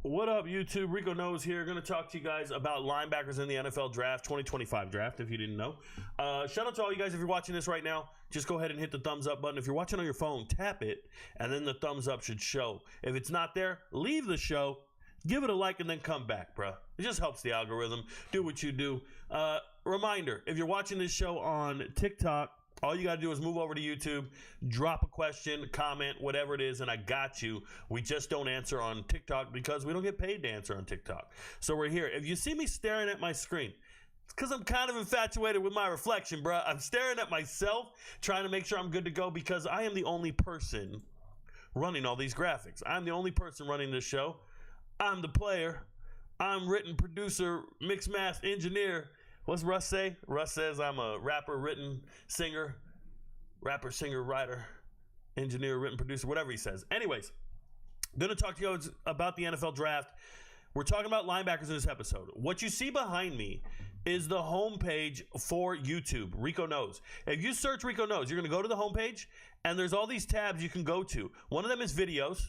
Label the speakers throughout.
Speaker 1: What up, YouTube? RicoKnows here. Going to talk to you guys about linebackers in the NFL draft, 2025 draft, if you didn't know. Shout out to all you guys. If you're watching this right now, just go ahead and hit the thumbs up button. If you're watching on your phone, tap it, and then the thumbs up should show. If it's not there, leave the show, give it a like, and then come back, bro. It just helps the algorithm. Do what you do. Reminder, if you're watching this show on TikTok, all you got to do is move over to YouTube, drop a question, comment, whatever it is, and I got you. We just don't answer on TikTok because we don't get paid to answer on TikTok. So we're here. If you see me staring at my screen, it's because I'm kind of infatuated with my reflection, bro. I'm staring at myself, trying to make sure I'm good to go because I am the only person running all these graphics. I'm the only person running this show. I'm the player. I'm written producer, mix master, engineer. What's Russ say? Russ says I'm a rapper, written, singer, rapper, singer, writer, engineer, written, producer, whatever he says. Anyways, I'm going to talk to you guys about the NFL draft. We're talking about linebackers in this episode. What you see behind me is the homepage for YouTube, RicoKnows. If you search RicoKnows, you're going to go to the homepage, and there's all these tabs you can go to. One of them is videos.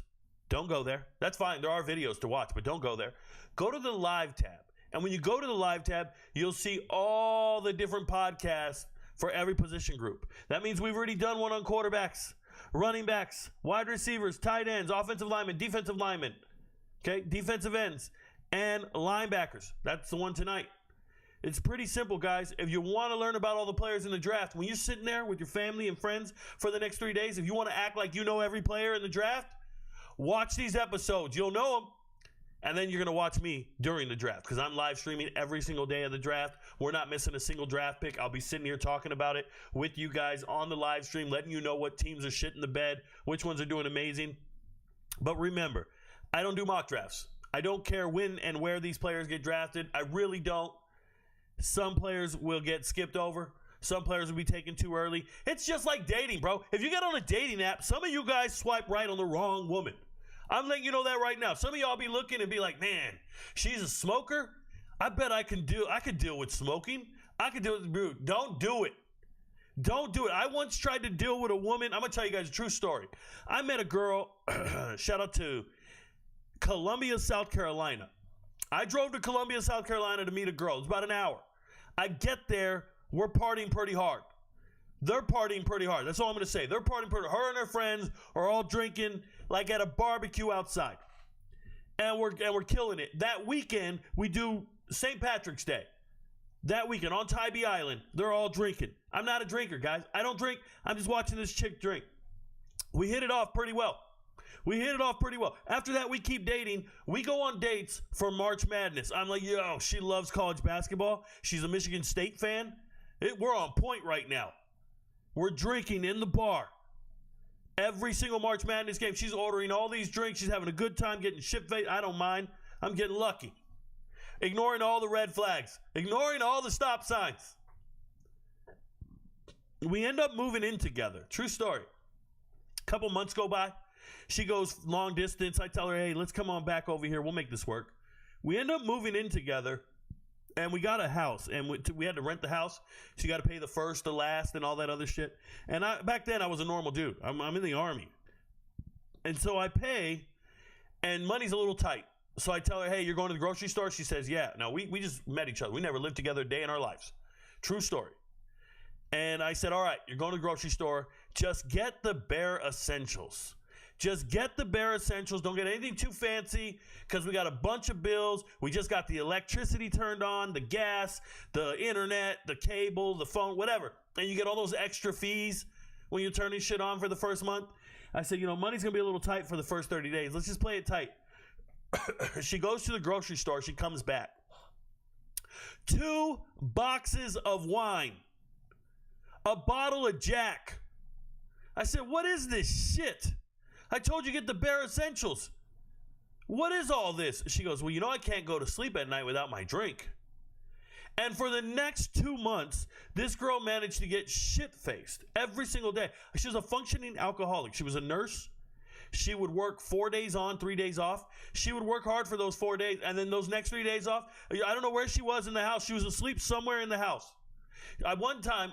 Speaker 1: Don't go there. That's fine. There are videos to watch, but don't go there. Go to the live tab. And when you go to the live tab, you'll see all the different podcasts for every position group. That means we've already done one on quarterbacks, running backs, wide receivers, tight ends, offensive linemen, defensive linemen, okay, defensive ends, and linebackers. That's the one tonight. It's pretty simple, guys. If you want to learn about all the players in the draft, when you're sitting there with your family and friends for the next 3 days, if you want to act like you know every player in the draft, watch these episodes. You'll know them. And then you're going to watch me during the draft because I'm live streaming every single day of the draft. We're not missing a single draft pick. I'll be sitting here talking about it with you guys on the live stream, letting you know what teams are shit in the bed, which ones are doing amazing. But remember, I don't do mock drafts. I don't care when and where these players get drafted. I really don't. Some players will get skipped over. Some players will be taken too early. It's just like dating, bro. If you get on a dating app, some of you guys swipe right on the wrong woman. I'm letting you know that right now. Some of y'all be looking and be like, man, she's a smoker. I bet I could deal with smoking. I could deal with dude. Don't do it. Don't do it. I once tried to deal with a woman. I'm going to tell you guys a true story. I met a girl, shout out to Columbia, South Carolina. I drove to Columbia, South Carolina to meet a girl. It's about an hour. I get there. We're partying pretty hard. They're partying pretty hard. That's all I'm going to say. They're partying pretty hard. Her and her friends are all drinking like at a barbecue outside. And we're killing it. That weekend, we do St. Patrick's Day. That weekend on Tybee Island, they're all drinking. I'm not a drinker, guys. I don't drink. I'm just watching this chick drink. We hit it off pretty well. After that, we keep dating. We go on dates for March Madness. I'm like, yo, she loves college basketball. She's a Michigan State fan. We're on point right now. We're drinking in the bar. Every single March Madness game, she's ordering all these drinks. She's having a good time getting shit-faced. I don't mind. I'm getting lucky. Ignoring all the red flags. Ignoring all the stop signs. We end up moving in together. True story. A couple months go by. She goes long distance. I tell her, hey, let's come on back over here. We'll make this work. We end up moving in together. And we got a house, and we had to rent the house. So you got to pay the first, the last, and all that other shit. And back then, I was a normal dude. I'm in the Army. And so I pay, and money's a little tight. So I tell her, hey, you're going to the grocery store? She says, yeah. No, we just met each other. We never lived together a day in our lives. True story. And I said, all right, you're going to the grocery store. Just get the bare essentials. Just get the bare essentials. Don't get anything too fancy because we got a bunch of bills. We just got the electricity turned on, the gas, the internet, the cable, the phone, whatever. And you get all those extra fees when you're turning shit on for the first month. I said, money's going to be a little tight for the first 30 days. Let's just play it tight. She goes to the grocery store. She comes back. 2 boxes of wine. A bottle of Jack. I said, what is this shit? I told you get the bare essentials. what is all this? She goes, well, you know, I can't go to sleep at night without my drink. And for the next 2 months, this girl managed to get shit-faced every single day. She was a functioning alcoholic. She was a nurse. She would work 4 days on, 3 days off. She would work hard for those 4 days, and then those next 3 days off, I don't know where she was in the house. She was asleep somewhere in the house. One time,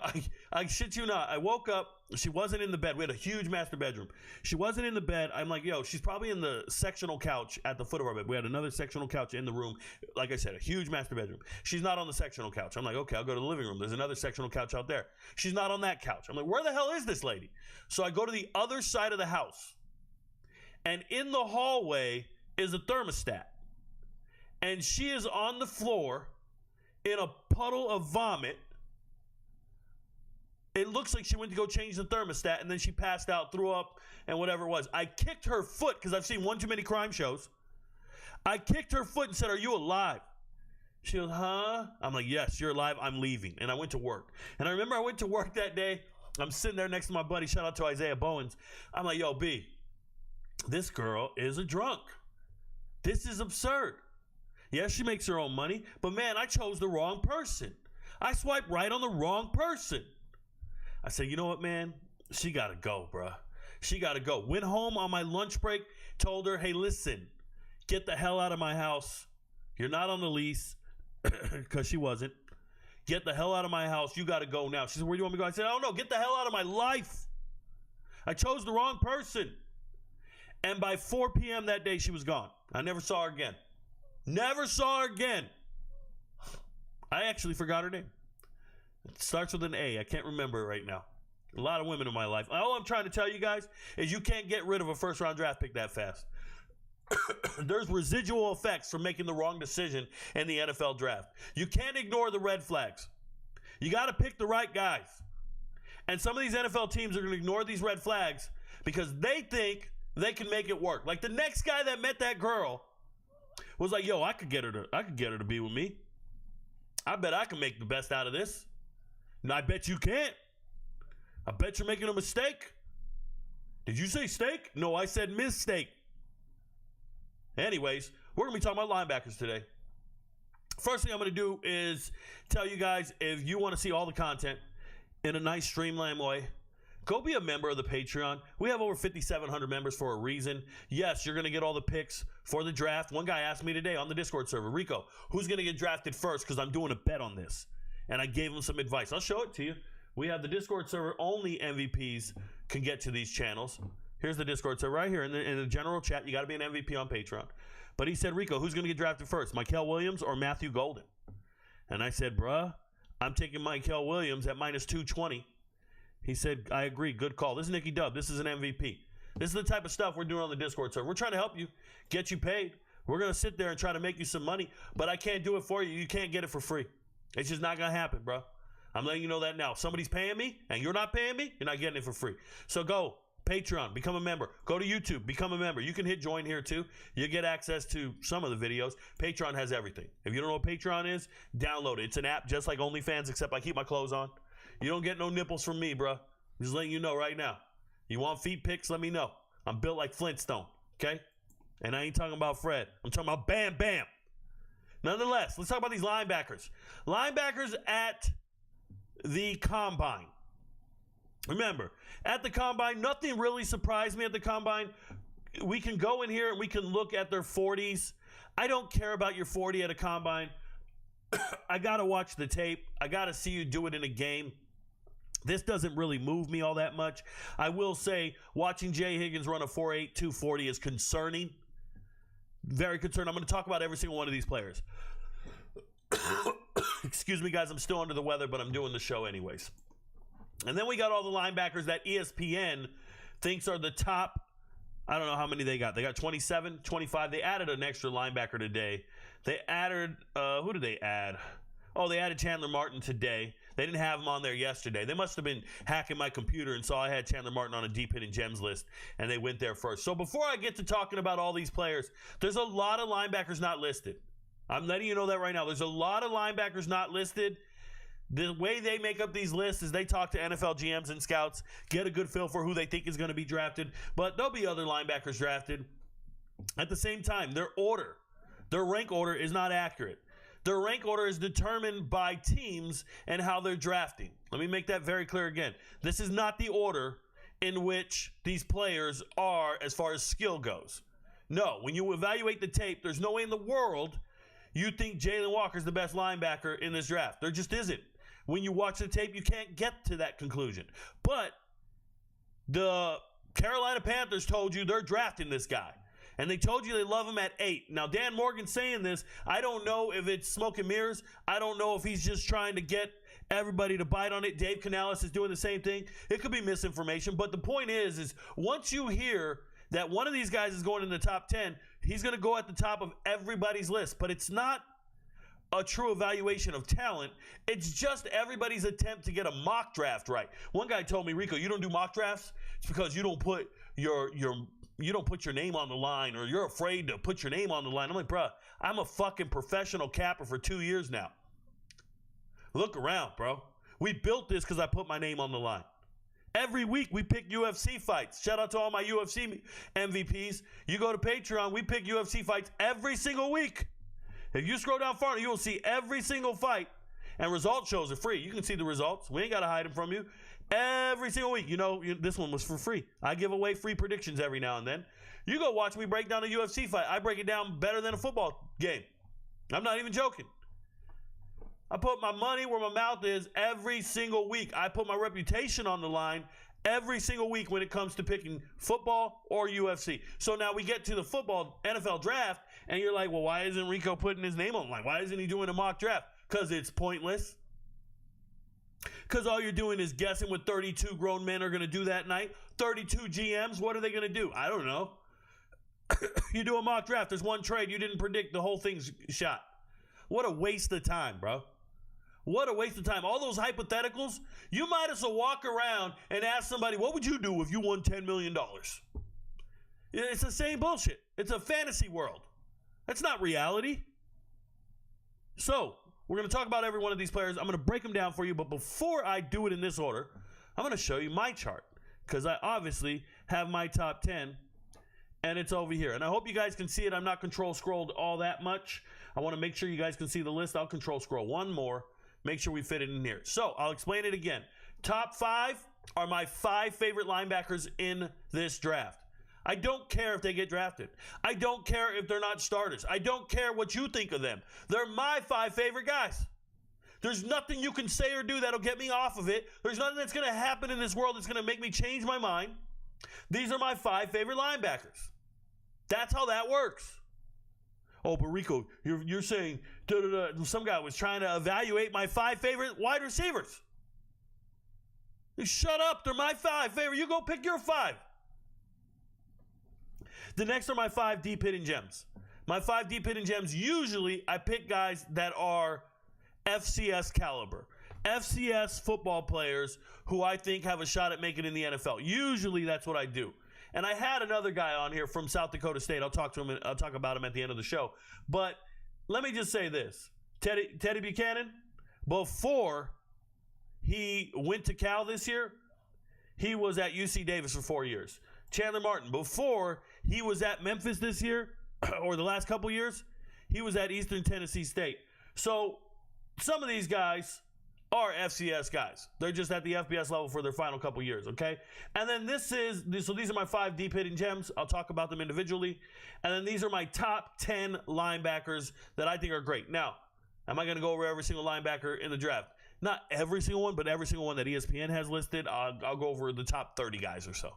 Speaker 1: I shit you not, I woke up. She wasn't in the bed. We had a huge master bedroom. She wasn't in the bed. I'm like, yo, she's probably in the sectional couch at the foot of our bed. We had another sectional couch in the room. Like I said, a huge master bedroom. She's not on the sectional couch. I'm like, okay, I'll go to the living room. There's another sectional couch out there. She's not on that couch. I'm like, where the hell is this lady? So I go to the other side of the house. And in the hallway is a thermostat. And she is on the floor in a puddle of vomit. It looks like she went to go change the thermostat, and then she passed out, threw up, and whatever it was. I kicked her foot, because I've seen one too many crime shows. I kicked her foot and said, are you alive? She goes, huh? I'm like, yes, you're alive. I'm leaving. And I went to work. And I remember I went to work that day. I'm sitting there next to my buddy. Shout out to Isaiah Bowens. I'm like, yo, B, this girl is a drunk. This is absurd. Yes, she makes her own money, but man, I chose the wrong person. I swiped right on the wrong person. I said, you know what, man? She got to go, bruh. She got to go. Went home on my lunch break, told her, hey, listen, get the hell out of my house. You're not on the lease, because she wasn't. Get the hell out of my house. You got to go now. She said, where do you want me to go? I said, I don't know. Get the hell out of my life. I chose the wrong person. And by 4 p.m. that day, she was gone. I never saw her again. Never saw her again. I actually forgot her name. It starts with an A. I can't remember it right now. A lot of women in my life. All I'm trying to tell you guys is you can't get rid of a first-round draft pick that fast. There's residual effects from making the wrong decision in the NFL draft. You can't ignore the red flags. You got to pick the right guys. And some of these NFL teams are going to ignore these red flags because they think they can make it work. Like the next guy that met that girl was like, yo, I could get her to be with me. I bet I can make the best out of this. And I bet you can't. I bet you're making a mistake. Did you say steak? No, I said mistake. Anyways, we're going to be talking about linebackers today. First thing I'm going to do is tell you guys, if you want to see all the content in a nice streamlined way, go be a member of the Patreon. We have over 5,700 members for a reason. Yes, you're going to get all the picks for the draft. One guy asked me today on the Discord server, Rico, who's going to get drafted first? Because I'm doing a bet on this. And I gave him some advice. I'll show it to you. We have the Discord server. Only MVPs can get to these channels. Here's the Discord server right here. In the general chat, you got to be an MVP on Patreon. But he said, Rico, who's going to get drafted first? Mykel Williams or Matthew Golden? And I said, bruh, I'm taking Mykel Williams at minus 220. He said, I agree. Good call. This is Nicky Dub. This is an MVP. This is the type of stuff we're doing on the Discord server. We're trying to help you, get you paid. We're going to sit there and try to make you some money, but I can't do it for you. You can't get it for free. It's just not going to happen, bro. I'm letting you know that now. If somebody's paying me and you're not paying me, you're not getting it for free. So go, Patreon, become a member. Go to YouTube, become a member. You can hit join here too. You get access to some of the videos. Patreon has everything. If you don't know what Patreon is, download it. It's an app just like OnlyFans, except I keep my clothes on. You don't get no nipples from me, bro. Just letting you know right now. You want feet pics? Let me know. I'm built like Flintstone, okay? And I ain't talking about Fred. I'm talking about Bam Bam. Nonetheless, let's talk about these linebackers. Linebackers at the Combine. Remember, at the Combine, nothing really surprised me at the Combine. We can go in here and we can look at their 40s. I don't care about your 40 at a Combine. I got to watch the tape. I got to see you do it in a game. This doesn't really move me all that much. I will say, watching Jay Higgins run a 4.8 240 is concerning. Very concerned. I'm going to talk about every single one of these players. Excuse me, guys. I'm still under the weather, but I'm doing the show anyways. And then we got all the linebackers that ESPN thinks are the top. I don't know how many they got. They got 27, 25. They added an extra linebacker today. They added, who did they add? Oh, they added Chandler Martin today. They didn't have him on there yesterday. They must have been hacking my computer and saw I had Chandler Martin on a deep hidden gems list, and they went there first. So before I get to talking about all these players, there's a lot of linebackers not listed. I'm letting you know that right now. There's a lot of linebackers not listed. The way they make up these lists is they talk to NFL GMs and scouts, get a good feel for who they think is going to be drafted. But there'll be other linebackers drafted. At the same time, their rank order is not accurate. Their rank order is determined by teams and how they're drafting. Let me make that very clear again. This is not the order in which these players are as far as skill goes. No, when you evaluate the tape, there's no way in the world you think Jalen Walker's the best linebacker in this draft. There just isn't. When you watch the tape, you can't get to that conclusion. But the Carolina Panthers told you they're drafting this guy. And they told you they love him at 8. Now, Dan Morgan's saying this. I don't know if it's smoke and mirrors. I don't know if he's just trying to get everybody to bite on it. Dave Canales is doing the same thing. It could be misinformation. But the point is once you hear that one of these guys is going in the top 10, he's going to go at the top of everybody's list. But it's not a true evaluation of talent. It's just everybody's attempt to get a mock draft right. One guy told me, Rico, you don't do mock drafts? It's because you don't put you don't put your name on the line, or you're afraid to put your name on the line. I'm like, bro, I'm a fucking professional capper for 2 years now. Look around, bro. We built this because I put my name on the line. Every week we pick UFC fights. Shout out to all my UFC MVPs. You go to Patreon, we pick UFC fights every single week. If you scroll down far, you will see every single fight. And result shows are free. You can see the results. We ain't got to hide them from you. Every single week. This one was for free. I give away free predictions every now and then. You go watch me break down a UFC fight. I break it down better than a football game. I'm not even joking. I put my money where my mouth is every single week. I put my reputation on the line every single week when it comes to picking football or UFC. So now we get to the football NFL draft, and you're like, well, why isn't Rico putting his name on the line? Why isn't he doing a mock draft? Because it's pointless. Because all you're doing is guessing what 32 grown men are going to do that night. 32 GMs, what are they going to do? I don't know. You do a mock draft. There's one trade. You didn't predict. The whole thing's shot. What a waste of time, bro. What a waste of time. All those hypotheticals, you might as well walk around and ask somebody, what would you do if you won $10 million? It's the same bullshit. It's a fantasy world. That's not reality. So, we're going to talk about every one of these players. I'm going to break them down for you. But before I do it in this order, I'm going to show you my chart. Because I obviously have my top 10. And it's over here. And I hope you guys can see it. I'm not control scrolled all that much. I want to make sure you guys can see the list. I'll control scroll one more. Make sure we fit it in here. So I'll explain it again. Top 5 are my 5 favorite linebackers in this draft. I don't care if they get drafted. I don't care if they're not starters. I don't care what you think of them. They're my 5 favorite guys. There's nothing you can say or do that'll get me off of it. There's nothing that's going to happen in this world that's going to make me change my mind. These are my 5 favorite linebackers. That's how that works. Oh, but Rico, you're saying some guy was trying to evaluate my 5 favorite wide receivers. Shut up. They're my 5 favorite. You go pick your 5. The next are my 5 deep hidden gems. My 5 deep hidden gems, usually I pick guys that are FCS caliber. FCS football players who I think have a shot at making it in the NFL. Usually that's what I do. And I had another guy on here from South Dakota State. I'll talk about him at the end of the show. But let me just say this. Teddye Buchanan, before he went to Cal this year, he was at UC Davis for 4 years. Chandler Martin, before he was at Memphis this year, or the last couple years, he was at Eastern Tennessee State. So some of these guys are FCS guys. They're just at the FBS level for their final couple years, okay? And then so these are my 5 deep hidden gems. I'll talk about them individually. And then these are my top 10 linebackers that I think are great. Now, am I going to go over every single linebacker in the draft? Not every single one, but every single one that ESPN has listed. I'll go over the top 30 guys or so.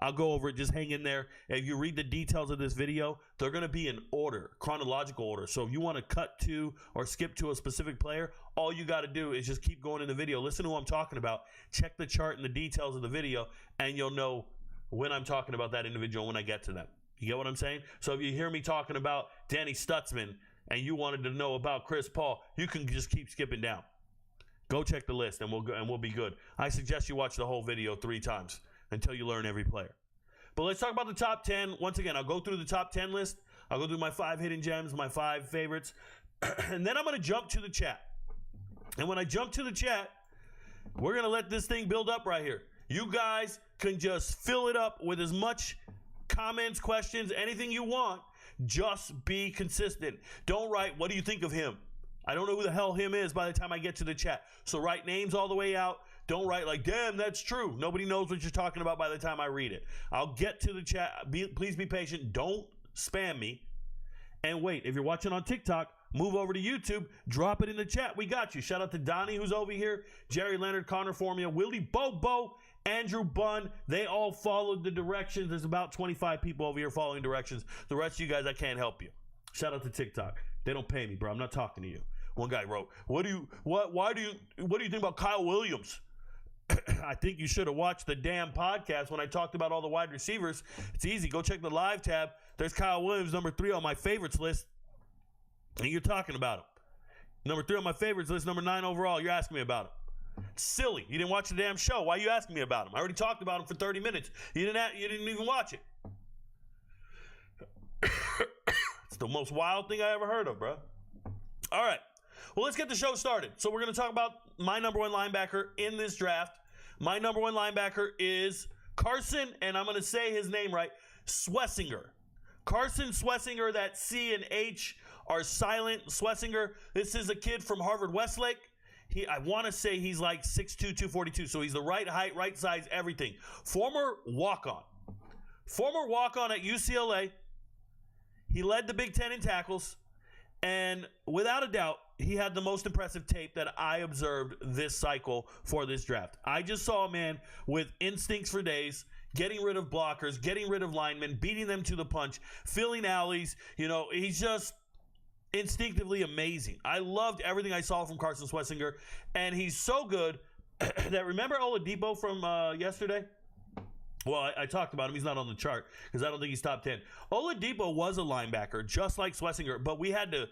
Speaker 1: I'll go over it. Just hang in there. If you read the details of this video, they're going to be in order, chronological order. So if you want to cut to or skip to a specific player, all you got to do is just keep going in the video. Listen to who I'm talking about. Check the chart and the details of the video, and you'll know when I'm talking about that individual when I get to them. You get what I'm saying? So if you hear me talking about Danny Stutsman and you wanted to know about Chris Paul, you can just keep skipping down. Go check the list, and we'll be good. I suggest you watch the whole video 3 times. Until you learn every player. But let's talk about the top 10. Once again, I'll go through the top 10 list. I'll go through my 5 hidden gems, my 5 favorites. And then I'm going to jump to the chat. And when I jump to the chat, we're going to let this thing build up right here. You guys can just fill it up with as much comments, questions, anything you want. Just be consistent. Don't write, what do you think of him? I don't know who the hell him is by the time I get to the chat. So write names all the way out. Don't write like, damn, that's true. Nobody knows what you're talking about by the time I read it. I'll get to the chat. Please be patient. Don't spam me. And wait, if you're watching on TikTok, move over to YouTube. Drop it in the chat. We got you. Shout out to Donnie, who's over here. Jerry Leonard, Connor Formia, Willie Bobo, Andrew Bunn. They all followed the directions. There's about 25 people over here following directions. The rest of you guys, I can't help you. Shout out to TikTok. They don't pay me, bro. I'm not talking to you. One guy wrote, what do you think about Kyle Williams? I think you should have watched the damn podcast when I talked about all the wide receivers. It's easy. Go check the live tab. There's Kyle Williams, number 3 on my favorites list. And you're talking about him. Number 3 on my favorites list, number 9 overall. You're asking me about him. It's silly. You didn't watch the damn show. Why are you asking me about him? I already talked about him for 30 minutes. You didn't even watch it. It's the most wild thing I ever heard of, bro. All right. Well, let's get the show started. So we're going to talk about my number 1 linebacker in this draft. My number 1 linebacker is Carson, and I'm going to say his name right, Schwesinger. Carson Schwesinger, that C and H are silent. Schwesinger, this is a kid from Harvard Westlake. I want to say he's like 6'2", 242, so he's the right height, right size, everything. Former walk-on at UCLA. He led the Big Ten in tackles, and without a doubt, he had the most impressive tape that I observed this cycle for this draft. I just saw a man with instincts for days, getting rid of blockers, getting rid of linemen, beating them to the punch, filling alleys. He's just instinctively amazing. I loved everything I saw from Carson Schwesinger, and he's so good that, remember Oladipo from yesterday? Well, I talked about him. He's not on the chart because I don't think he's top 10. Oladipo was a linebacker, just like Schwesinger, but we had to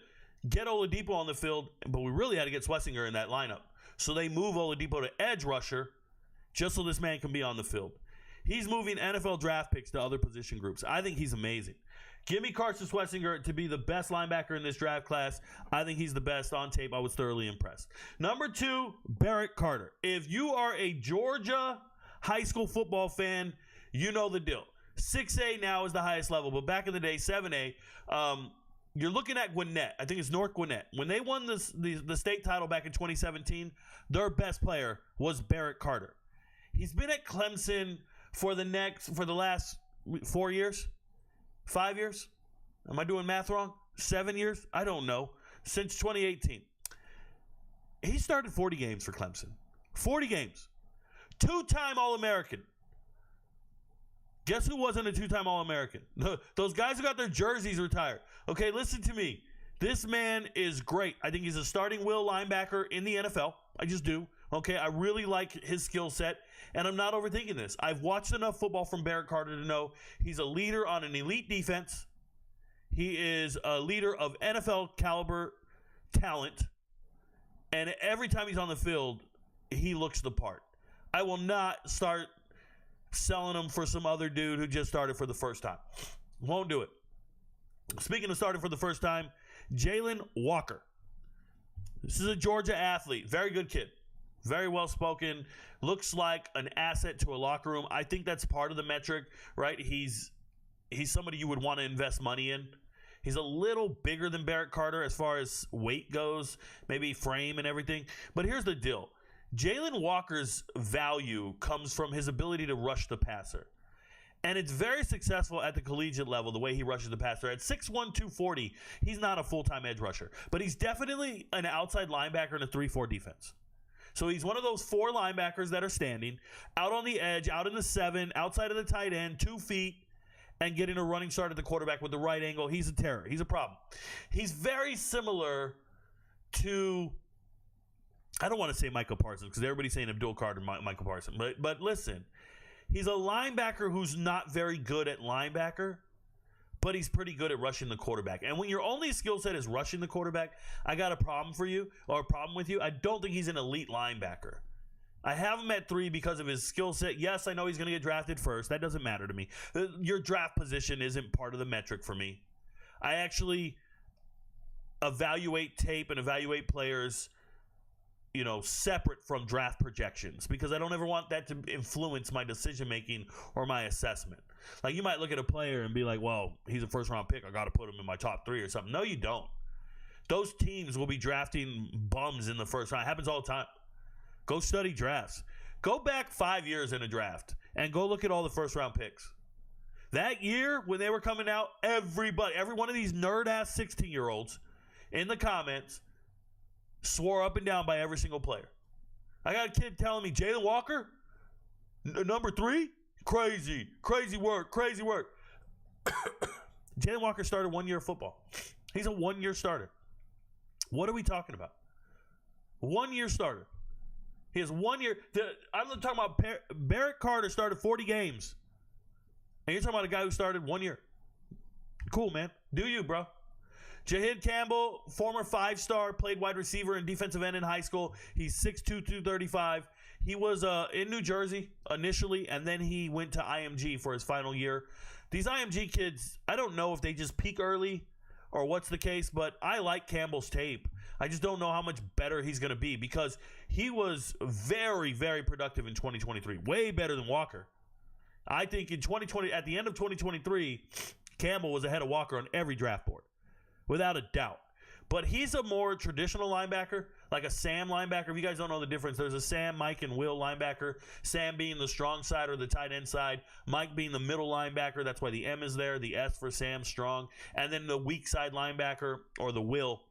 Speaker 1: get Oladipo on the field, but we really had to get Schwesinger in that lineup. So they move Oladipo to edge rusher just so this man can be on the field. He's moving NFL draft picks to other position groups. I think he's amazing. Give me Carson Schwesinger to be the best linebacker in this draft class. I think he's the best on tape. I was thoroughly impressed. Number 2, Barrett Carter. If you are a Georgia high school football fan, you know the deal. 6A now is the highest level, but back in the day, 7A, you're looking at Gwinnett. I think it's North Gwinnett. When they won the state title back in 2017, their best player was Barrett Carter. He's been at Clemson for the last 4 years, 5 years. Am I doing math wrong? 7 years? I don't know. Since 2018. He started 40 games for Clemson. 40 games. 2-time All-American. Guess who wasn't a 2-time All-American? Those guys who got their jerseys retired. Okay, listen to me. This man is great. I think he's a starting will linebacker in the NFL. I just do. Okay, I really like his skill set, and I'm not overthinking this. I've watched enough football from Barrett Carter to know he's a leader on an elite defense. He is a leader of NFL caliber talent, and every time he's on the field, he looks the part. I will not start selling him for some other dude who just started for the first time. Won't do it. Speaking of starting for the first time, Jalon Walker. This is a Georgia athlete. Very good kid. Very well spoken. Looks like an asset to a locker room. I think that's part of the metric, right? He's somebody you would want to invest money in. He's a little bigger than Barrett Carter as far as weight goes, maybe frame and everything. But here's the deal. Jalon Walker's value comes from his ability to rush the passer. And it's very successful at the collegiate level, the way he rushes the passer. At 6'1", 240, he's not a full-time edge rusher. But he's definitely an outside linebacker in a 3-4 defense. So he's one of those 4 linebackers that are standing, out on the edge, out in the 7, outside of the tight end, 2 feet, and getting a running start at the quarterback with the right angle. He's a terror. He's a problem. He's very similar to... I don't want to say Michael Parsons because everybody's saying Abdul Carter, Michael Parsons. But listen, he's a linebacker who's not very good at linebacker, but he's pretty good at rushing the quarterback. And when your only skill set is rushing the quarterback, I got a problem with you. I don't think he's an elite linebacker. I have him at 3 because of his skill set. Yes, I know he's going to get drafted first. That doesn't matter to me. Your draft position isn't part of the metric for me. I actually evaluate tape and evaluate players separate from draft projections because I don't ever want that to influence my decision-making or my assessment. Like, you might look at a player and be like, well, he's a first-round pick. I got to put him in my top 3 or something. No, you don't. Those teams will be drafting bums in the first round. It happens all the time. Go study drafts. Go back 5 years in a draft and go look at all the first-round picks. That year, when they were coming out, every one of these nerd-ass 16-year-olds in the comments swore up and down by every single player. I got a kid telling me, Jalen Walker, number 3? Crazy work. Jalen Walker started 1 year of football. He's a 1-year starter. What are we talking about? 1 year starter. He has 1 year. I'm talking about Barrett Carter started 40 games. And you're talking about a guy who started 1 year. Cool, man. Do you, bro. Jihaad Campbell, former 5-star, played wide receiver and defensive end in high school. He's 6'2", 235. He was in New Jersey initially, and then he went to IMG for his final year. These IMG kids, I don't know if they just peak early or what's the case, but I like Campbell's tape. I just don't know how much better he's going to be because he was very, very productive in 2023. Way better than Walker. I think in 2020, at the end of 2023, Campbell was ahead of Walker on every draft board, without a doubt. But he's a more traditional linebacker, like a Sam linebacker. If you guys don't know the difference, there's a Sam, Mike, and Will linebacker. Sam being the strong side or the tight end side. Mike being the middle linebacker. That's why the M is there. The S for Sam, strong. And then the weak side linebacker, or the Will.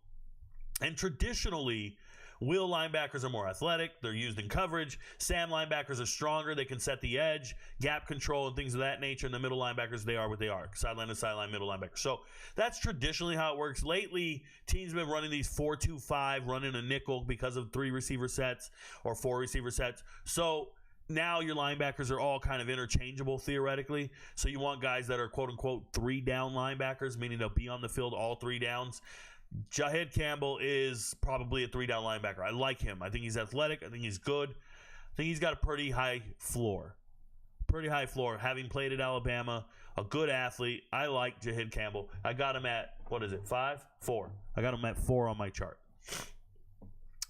Speaker 1: And traditionally, Will linebackers are more athletic. They're used in coverage. Sam linebackers are stronger. They can set the edge, gap control, and things of that nature. And the middle linebackers, they are what they are. Sideline to sideline, middle linebacker. So that's traditionally how it works. Lately, teams have been running these 4-2-5, running a nickel because of 3 receiver sets or 4 receiver sets. So now your linebackers are all kind of interchangeable theoretically. So you want guys that are quote-unquote 3-down linebackers, meaning they'll be on the field all 3 downs. Jihaad Campbell is probably a 3-down linebacker. I like him. I think he's athletic. I think he's good. I think he's got a pretty high floor. Having played at Alabama, a good athlete. I like Jihaad Campbell. I got him at, 5? 4. I got him at 4 on my chart.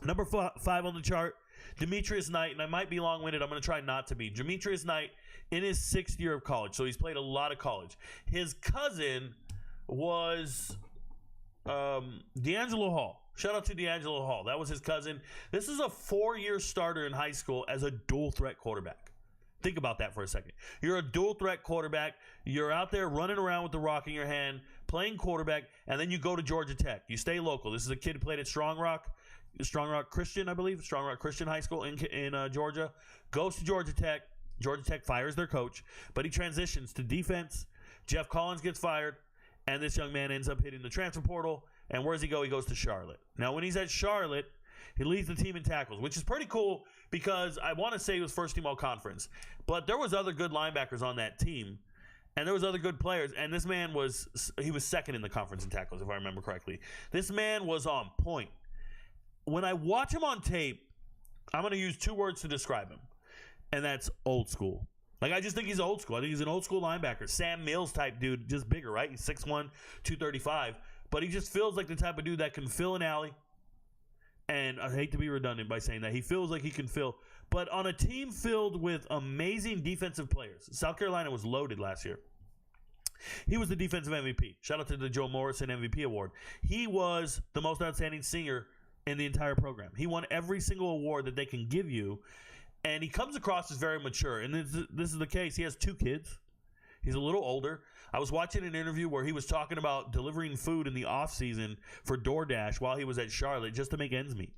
Speaker 1: Number 5 on the chart, Demetrius Knight, and I might be long-winded. I'm going to try not to be. Demetrius Knight in his 6th year of college, so he's played a lot of college. His cousin was D'Angelo Hall. Shout out to D'Angelo Hall. That was his cousin. This is a 4-year starter in high school as a dual-threat quarterback. Think about that for a second. You're a dual-threat quarterback. You're out there running around with the rock in your hand, playing quarterback, and then you go to Georgia Tech. You stay local. This is a kid who played at Strong Rock Christian, I believe. Strong Rock Christian High School in Georgia. Goes to Georgia Tech. Georgia Tech fires their coach, but he transitions to defense. Jeff Collins gets fired. And this young man ends up hitting the transfer portal. And where does he go? He goes to Charlotte. Now, when he's at Charlotte, he leads the team in tackles, which is pretty cool because I want to say he was first team all-conference. But there was other good linebackers on that team. And there was other good players. And this man was second in the conference in tackles, if I remember correctly. This man was on point. When I watch him on tape, I'm going to use 2 words to describe him. And that's old school. Like, I just think he's old school. I think he's an old school linebacker. Sam Mills type dude, just bigger, right? He's 6'1", 235. But he just feels like the type of dude that can fill an alley. And I hate to be redundant by saying that. He feels like he can fill. But on a team filled with amazing defensive players. South Carolina was loaded last year. He was the defensive MVP. Shout out to the Joe Morrison MVP award. He was the most outstanding senior in the entire program. He won every single award that they can give you. And he comes across as very mature. And this is the case. He has 2 kids. He's a little older. I was watching an interview where he was talking about delivering food in the offseason for DoorDash while he was at Charlotte just to make ends meet.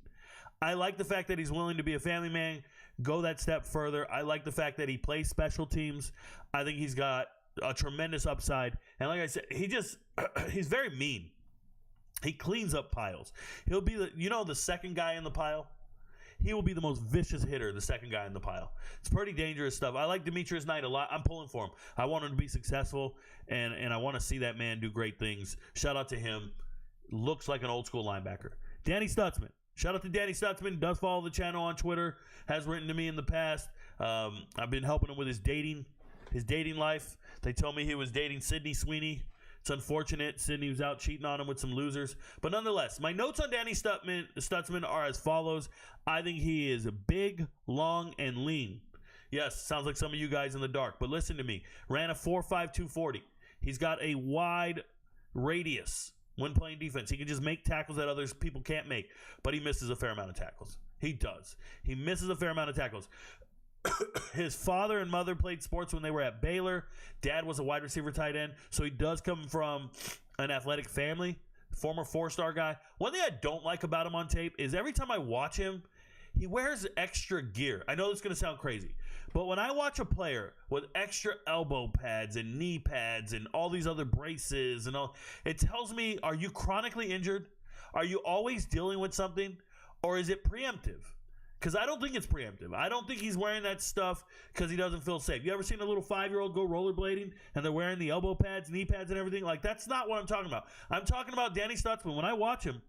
Speaker 1: I like the fact that he's willing to be a family man, go that step further. I like the fact that he plays special teams. I think he's got a tremendous upside. And like I said, he's very mean. He cleans up piles. He'll be the second guy in the pile. He will be the most vicious hitter, the second guy in the pile. It's pretty dangerous stuff. I like Demetrius Knight a lot. I'm pulling for him. I want him to be successful, and I want to see that man do great things. Shout out to him. Looks like an old school linebacker. Danny Stutsman. Shout out to Danny Stutsman. Does follow the channel on Twitter. Has written to me in the past. I've been helping him with his dating life. They told me he was dating Sydney Sweeney. It's unfortunate. Sydney was out cheating on him with some losers. But nonetheless, my notes on Danny Stutsman are as follows. I think he is big, long, and lean. Yes, sounds like some of you guys in the dark. But listen to me. Ran a 4.5 240. He's got a wide radius when playing defense. He can just make tackles that others people can't make. But he misses a fair amount of tackles. He does. He misses a fair amount of tackles. His father and mother played sports when they were at Baylor. Dad was a wide receiver tight end. So he does come from an athletic family. Former 4-star guy. One thing I don't like about him on tape is every time I watch him, he wears extra gear. I know this is going to sound crazy, but when I watch a player with extra elbow pads and knee pads and all these other braces and all, it tells me, are you chronically injured? Are you always dealing with something? Or is it preemptive? Because I don't think it's preemptive. I don't think he's wearing that stuff because he doesn't feel safe. You ever seen a little 5-year-old go rollerblading and they're wearing the elbow pads, knee pads, and everything? Like, that's not what I'm talking about. I'm talking about Danny Stutsman. When I watch him,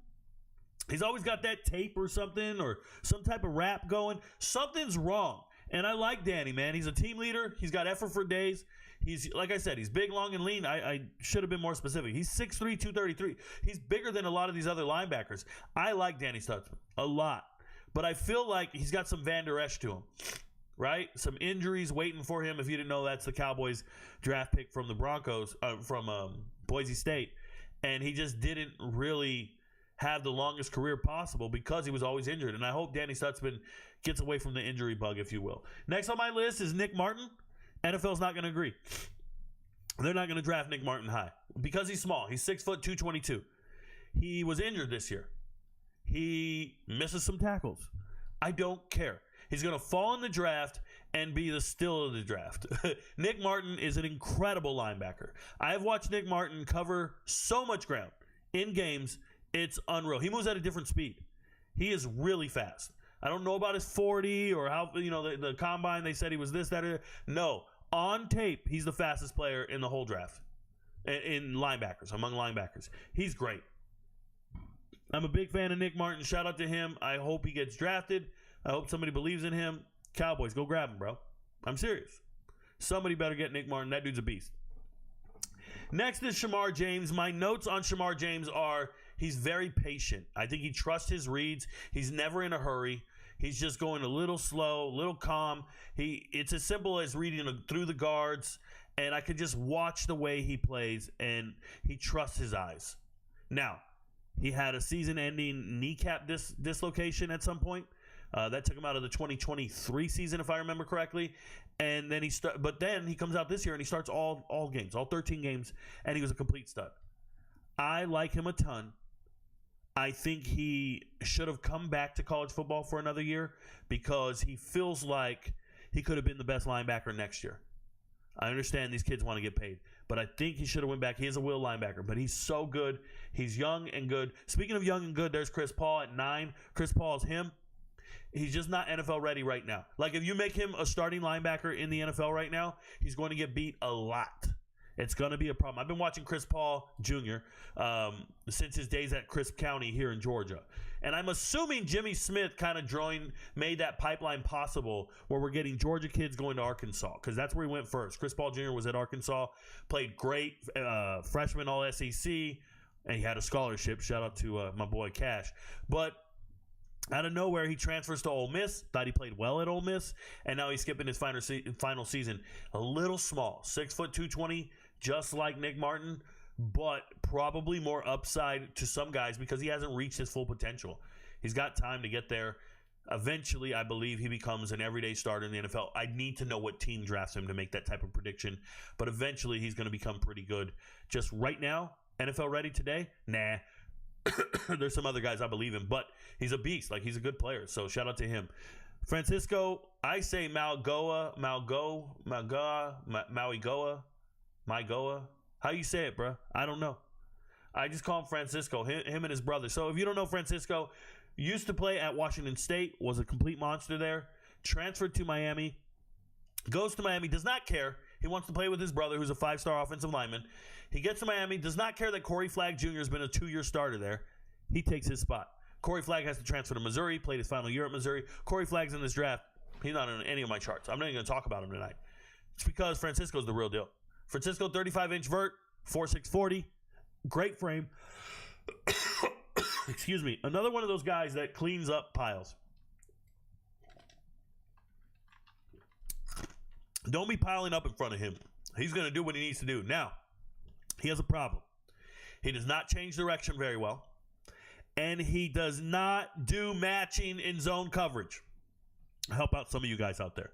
Speaker 1: he's always got that tape or something or some type of rap going. Something's wrong. And I like Danny, man. He's a team leader. He's got effort for days. He's, like I said, he's big, long, and lean. I should have been more specific. He's 6'3", 233. He's bigger than a lot of these other linebackers. I like Danny Stutsman a lot. But I feel like he's got some Van Der Esch to him, right? Some injuries waiting for him. If you didn't know, that's the Cowboys draft pick from the Broncos, from Boise State. And he just didn't really have the longest career possible because he was always injured. And I hope Danny Stutsman gets away from the injury bug, if you will. Next on my list is Nick Martin. NFL's not going to agree. They're not going to draft Nick Martin high because he's small. He's 6 foot 222. He was injured this year. He misses some tackles. I don't care. He's going to fall in the draft and be the still of the draft. Nick Martin is an incredible linebacker. I have watched Nick Martin cover so much ground in games. It's unreal. He moves at a different speed. He is really fast. I don't know about his 40 or how, the combine, they said he was this, that, or no. On tape, he's the fastest player in the whole draft in linebackers, among linebackers. He's great. I'm a big fan of Nick Martin. Shout out to him. I hope he gets drafted. I hope somebody believes in him. Cowboys, go grab him, bro. I'm serious. Somebody better get Nick Martin. That dude's a beast. Next is Shemar James. My notes on Shemar James are he's very patient. I think he trusts his reads. He's never in a hurry. He's just going a little slow, a little calm. It's as simple as reading through the guards, and I could just watch the way he plays, and he trusts his eyes. Now, he had a season-ending kneecap dislocation at some point. That took him out of the 2023 season, if I remember correctly. And then but then he comes out this year and he starts all games, all 13 games, and he was a complete stud. I like him a ton. I think he should have come back to college football for another year because he feels like he could have been the best linebacker next year. I understand these kids want to get paid, but I think he should have went back. He is a will linebacker, but he's so good. He's young and good. Speaking of young and good, there's Chris Paul at 9. Chris Paul is him. He's just not NFL ready right now. Like, if you make him a starting linebacker in the NFL right now, he's going to get beat a lot. It's going to be a problem. I've been watching Chris Paul Jr. Since his days at Crisp County here in Georgia. And I'm assuming Jimmy Smith kind of made that pipeline possible where we're getting Georgia kids going to Arkansas because that's where he went first. Chris Paul Jr. was at Arkansas, played great, freshman All-SEC, and he had a scholarship. Shout out to my boy Cash. But out of nowhere, he transfers to Ole Miss. Thought he played well at Ole Miss, and now he's skipping his final season. A little small, 6 foot 220, just like Nick Martin, but probably more upside to some guys because he hasn't reached his full potential. He's got time to get there. Eventually, I believe he becomes an everyday starter in the NFL. I need to know what team drafts him to make that type of prediction, but eventually he's going to become pretty good. Just right now, NFL ready today? Nah. There's some other guys I believe in, but he's a beast. Like, he's a good player, so shout out to him. Francisco, I say Mauigoa. How you say it, bro? I don't know. I just call him Francisco, him and his brother. So if you don't know Francisco, used to play at Washington State, was a complete monster there, transferred to Miami, goes to Miami, does not care. He wants to play with his brother, who's a 5-star offensive lineman. He gets to Miami, does not care that Corey Flagg Jr. has been a 2-year starter there. He takes his spot. Corey Flagg has to transfer to Missouri, played his final year at Missouri. Corey Flagg's in this draft. He's not on any of my charts. I'm not even going to talk about him tonight. It's because Francisco's the real deal. Francisco, 35-inch vert, 4'6", 40. Great frame. Excuse me. Another one of those guys that cleans up piles. Don't be piling up in front of him. He's going to do what he needs to do. Now, he has a problem. He does not change direction very well, and he does not do matching in zone coverage. I'll help out some of you guys out there.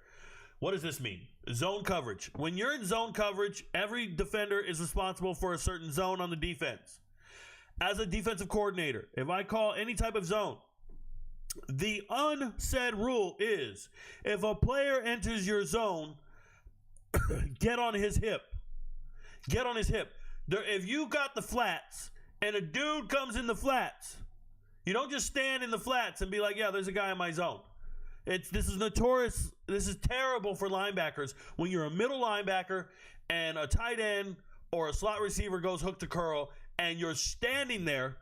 Speaker 1: What does this mean? Zone coverage. When you're in zone coverage, every defender is responsible for a certain zone on the defense. As a defensive coordinator, if I call any type of zone, the unsaid rule is if a player enters your zone, get on his hip. Get on his hip. If you got the flats and a dude comes in the flats, you don't just stand in the flats and be like, yeah, there's a guy in my zone. This is notorious. This is terrible for linebackers. When you're a middle linebacker and a tight end or a slot receiver goes hook to curl and you're standing there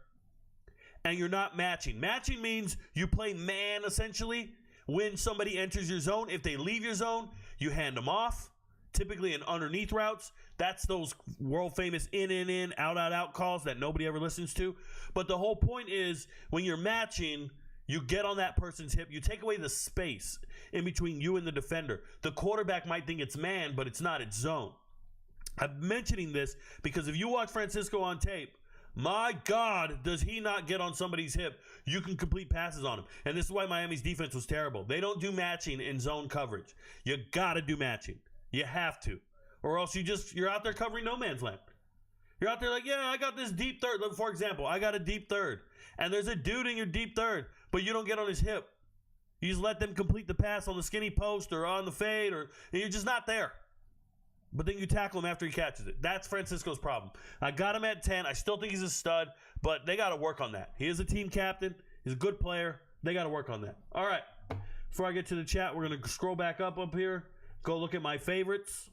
Speaker 1: and you're not matching. Matching means you play man essentially when somebody enters your zone. If they leave your zone, you hand them off. Typically in underneath routes. That's those world famous in, out calls that nobody ever listens to. But the whole point is when you're matching, you get on that person's hip. You take away the space in between you and the defender. The quarterback might think it's man, but it's not. It's zone. I'm mentioning this because if you watch Francisco on tape, my God, does he not get on somebody's hip? You can complete passes on him. And this is why Miami's defense was terrible. They don't do matching in zone coverage. You got to do matching. You have to. Or else you're out there covering no man's land. You're out there like, yeah, I got this deep third. For example, I got a deep third. And there's a dude in your deep third, but you don't get on his hip. You just let them complete the pass on the skinny post or on the fade, and you're just not there. But then you tackle him after he catches it. That's Francisco's problem. I got him at 10. I still think he's a stud, but they got to work on that. He is a team captain. He's a good player. They got to work on that. All right. Before I get to the chat, we're going to scroll back up here. Go look at my favorites.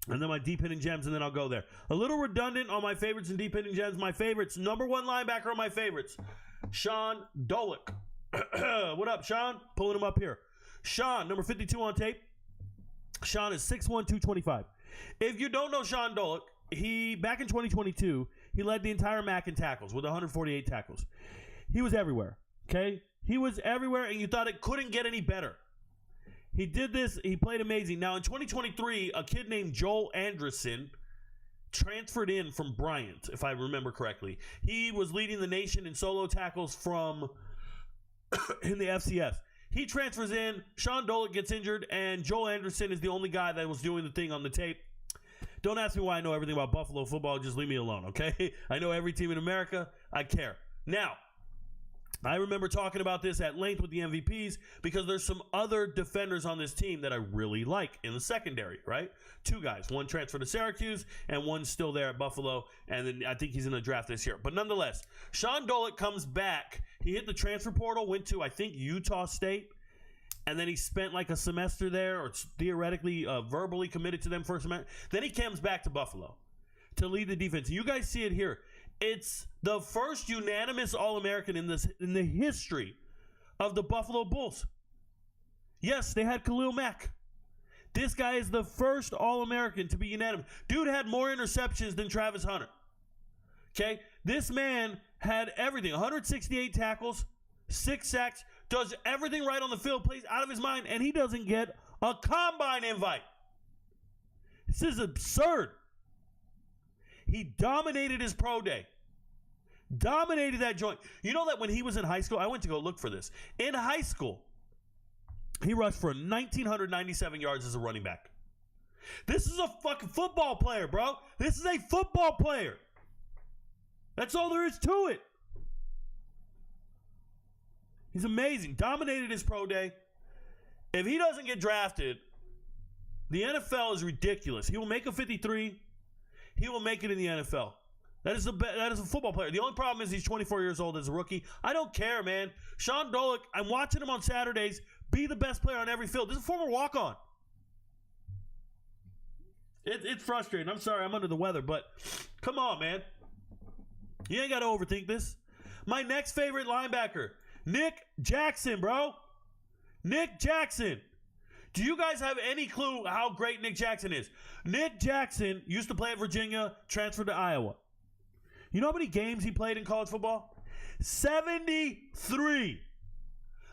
Speaker 1: And then my deep hitting gems, and then I'll go there. A little redundant on my favorites and deep hitting gems. My favorites, number one linebacker on my favorites, Shaun Dolac. What up, Shaun? Pulling him up here. Shaun, number 52 on tape. Shaun is 6'1", 225. If you don't know Shaun Dolac, back in 2022, he led the entire MAC in tackles with 148 tackles. He was everywhere, okay? He was everywhere, and you thought it couldn't get any better. He did this. He played amazing. Now, in 2023, a kid named Joel Anderson transferred in from Bryant, if I remember correctly. He was leading the nation in solo tackles from in the FCS. He transfers in. Shaun Dolac gets injured, and Joel Anderson is the only guy that was doing the thing on the tape. Don't ask me why I know everything about Buffalo football. Just leave me alone, okay? I know every team in America. I care. Now, I remember talking about this at length with the MVPs because there's some other defenders on this team that I really like in the secondary, right? Two guys. One transferred to Syracuse and one's still there at Buffalo, and then I think he's in the draft this year. But nonetheless, Shaun Dolac comes back. He hit the transfer portal, went to, I think, Utah State, and then he spent like a semester there or theoretically verbally committed to them for a semester. Then he comes back to Buffalo to lead the defense. You guys see it here. It's the first unanimous All-American in the history of the Buffalo Bulls. Yes, they had Khalil Mack. This guy is the first All-American to be unanimous. Dude had more interceptions than Travis Hunter. Okay? This man had everything. 168 tackles, 6 sacks, does everything right on the field, plays out of his mind, and he doesn't get a combine invite. This is absurd. He dominated his pro day. Dominated that joint. You know that when he was in high school, I went to go look for this. In high school, he rushed for 1,997 yards as a running back. This is a fucking football player, bro. This is a football player. That's all there is to it. He's amazing. Dominated his pro day. If he doesn't get drafted, the NFL is ridiculous. He will make a 53. He will make it in the NFL. That is a football player. The only problem is he's 24 years old as a rookie. I don't care, man. Shaun Dolac, I'm watching him on Saturdays be the best player on every field. This is a former walk-on. It's frustrating. I'm sorry, I'm under the weather, but come on, man. You ain't got to overthink this. My next favorite linebacker, Nick Jackson, bro. Nick Jackson. Do you guys have any clue how great Nick Jackson is? Nick Jackson used to play at Virginia, transferred to Iowa. You know how many games he played in college football? 73.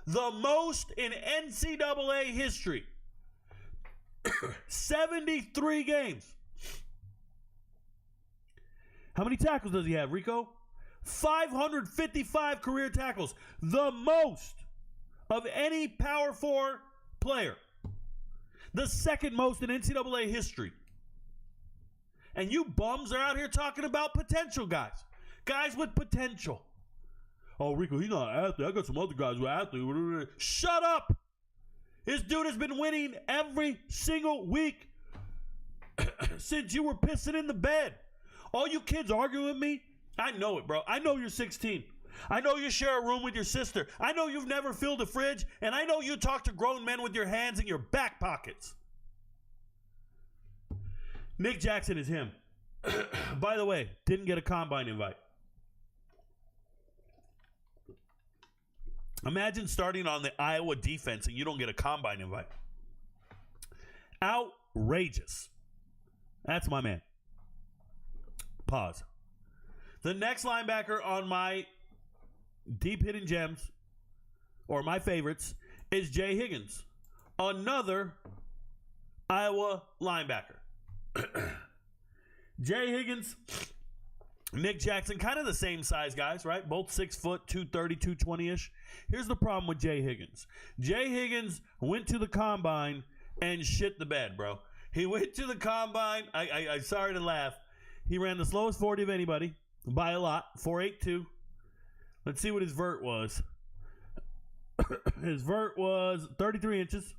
Speaker 1: The most in NCAA history. 73 games. How many tackles does he have, Rico? 555 career tackles. The most of any Power 4 player. The second most in NCAA history. And you bums are out here talking about potential guys. Guys with potential. Oh, Rico, he's not an athlete. I got some other guys who are athletes. Shut up. This dude has been winning every single week since you were pissing in the bed. All you kids arguing with me, I know it, bro. I know you're 16. I know you share a room with your sister. I know you've never filled a fridge, and I know you talk to grown men with your hands in your back pockets. Nick Jackson is him. By the way, didn't get a combine invite. Imagine starting on the Iowa defense and you don't get a combine invite. Outrageous. That's my man. Pause. The next linebacker on my deep hidden gems, or my favorites, is Jay Higgins. Another Iowa linebacker. Jay Higgins, Nick Jackson, kind of the same size guys, right? Both 6 foot, 230, 220-ish. Here's the problem with Jay Higgins. Jay Higgins went to the combine and shit the bed, bro. He went to the combine. I'm sorry to laugh. He ran the slowest 40 of anybody by a lot, 4.82. Let's see what his vert was. His vert was 33 inches.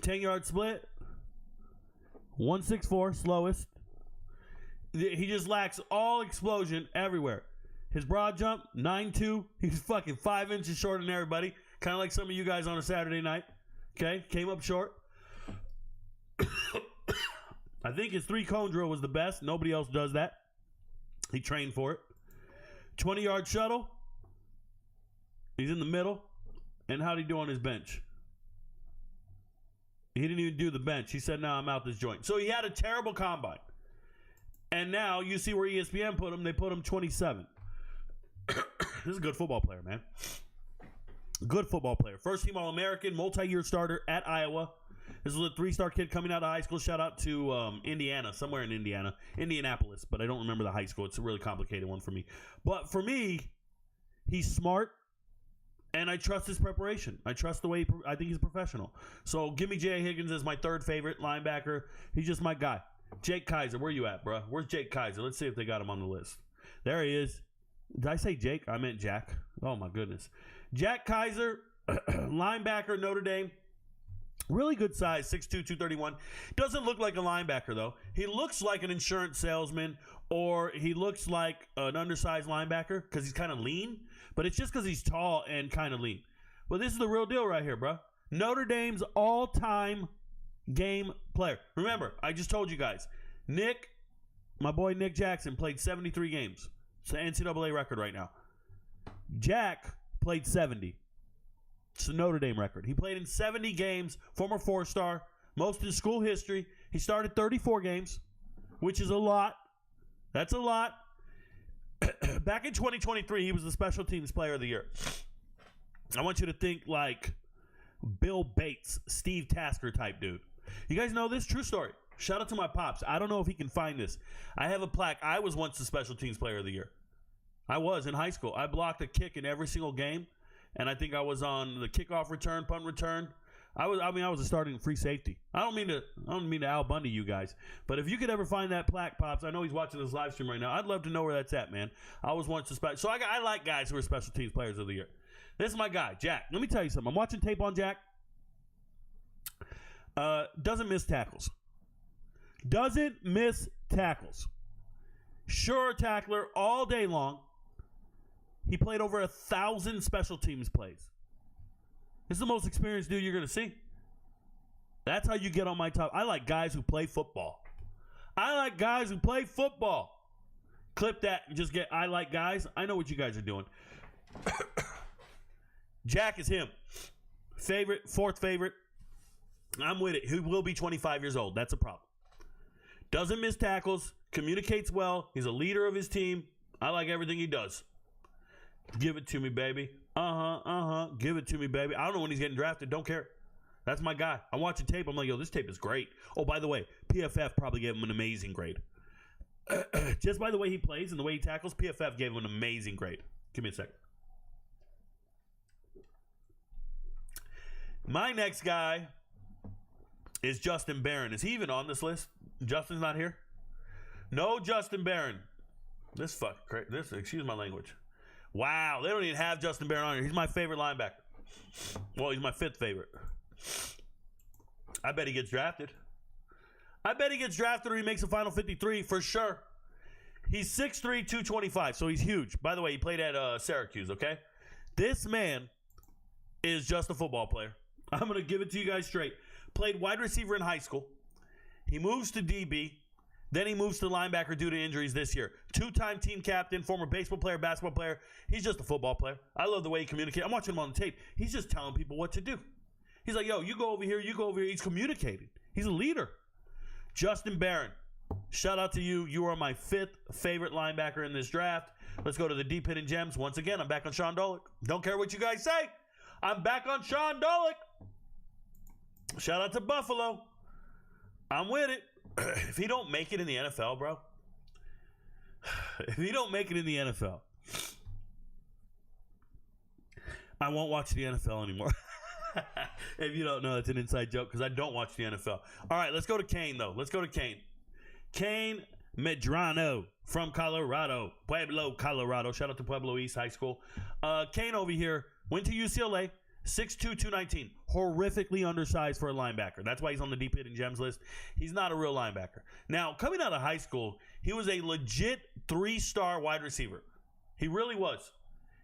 Speaker 1: 10-yard split. 164, slowest. He just lacks all explosion everywhere. His broad jump, 9.2. He's fucking 5 inches shorter than everybody. Kind of like some of you guys on a Saturday night. Okay, came up short. I think his 3-cone drill was the best. Nobody else does that. He trained for it. 20-yard shuttle. He's in the middle. And how'd he do on his bench? He didn't even do the bench. He said, no, I'm out this joint. So he had a terrible combine. And now you see where ESPN put him. They put him 27. This is a good football player, man. Good football player. First team All-American, multi-year starter at Iowa. This was a 3-star kid coming out of high school. Shout out to Indiana, somewhere in Indiana. Indianapolis, but I don't remember the high school. It's a really complicated one for me. But for me, he's smart, and I trust his preparation. I trust the way I think he's a professional. So give me Jay Higgins as my third favorite linebacker. He's just my guy. Jake Kiser, where you at, bro? Where's Jake Kiser? Let's see if they got him on the list. There he is. Did I say Jake? I meant Jack. Oh, my goodness. Jack Kiser, linebacker, Notre Dame. Really good size, 6'2", 231. Doesn't look like a linebacker, though. He looks like an insurance salesman, or he looks like an undersized linebacker because he's kind of lean. But it's just because he's tall and kind of lean. But this is the real deal right here, bro. Notre Dame's all-time game player. Remember, I just told you guys, Nick, my boy Nick Jackson, played 73 games. It's the NCAA record right now. Jack played 70. It's the Notre Dame record. He played in 70 games, former 4-star, most in school history. He started 34 games, which is a lot. That's a lot. Back in 2023, he was the special teams player of the year. I want you to think like Bill Bates, Steve Tasker type dude. You guys know this? True story. Shout out to my pops. I don't know if he can find this. I have a plaque. I was once the special teams player of the year. I was in high school. I blocked a kick in every single game, and I think I was on the kickoff return, punt return. I was a starting free safety. I don't mean to Al Bundy you guys, but if you could ever find that plaque, pops, I know he's watching this live stream right now. I'd love to know where that's at, man. I was once a special. So I like guys who are special teams players of the year. This is my guy, Jack. Let me tell you something. I'm watching tape on Jack. Doesn't miss tackles. Doesn't miss tackles. Sure tackler all day long. He played over 1,000 special teams plays. This is the most experienced dude you're going to see. That's how you get on my top. I like guys who play football. I like guys who play football. Clip that and just get, I like guys. I know what you guys are doing. Jack is him. Favorite, fourth favorite. I'm with it. He will be 25 years old. That's a problem. Doesn't miss tackles. Communicates well. He's a leader of his team. I like everything he does. Give it to me, baby. Give it to me, baby. I don't know when he's getting drafted. Don't care. That's my guy. I'm watching tape. I'm like, yo, this tape is great. Oh, by the way, PFF probably gave him an amazing grade. Just by the way he plays and the way he tackles, PFF gave him an amazing grade. Give me a second. My next guy is Justin Barron. Is he even on this list? Justin's not here? No Justin Barron. This excuse my language. Wow, they don't even have Justin Barron on here. He's my favorite linebacker. Well, he's my 5th favorite. I bet he gets drafted. Or he makes a final 53 for sure. He's 6'3", 225, so he's huge. By the way, he played at Syracuse, okay? This man is just a football player. I'm going to give it to you guys straight. Played wide receiver in high school. He moves to DB. Then he moves to linebacker due to injuries this year. 2-time team captain, former baseball player, basketball player. He's just a football player. I love the way he communicates. I'm watching him on the tape. He's just telling people what to do. He's like, yo, you go over here, you go over here. He's communicating. He's a leader. Justin Barron, shout out to you. You are my 5th favorite linebacker in this draft. Let's go to the deep hidden gems. Once again, I'm back on Shaun Dolac. Don't care what you guys say. I'm back on Shaun Dolac. Shout out to Buffalo. I'm with it. If he don't make it in the NFL, bro. If he don't make it in the NFL, I won't watch the NFL anymore. If you don't know, it's an inside joke because I don't watch the NFL. All right, let's go to Cain, though. Cain Medrano from Colorado. Pueblo, Colorado. Shout out to Pueblo East High School. Cain over here went to UCLA. 6'2", 219. Horrifically undersized for a linebacker. That's why he's on the deep hidden gems list. He's not a real linebacker. Now, coming out of high school, he was a legit 3-star wide receiver. He really was.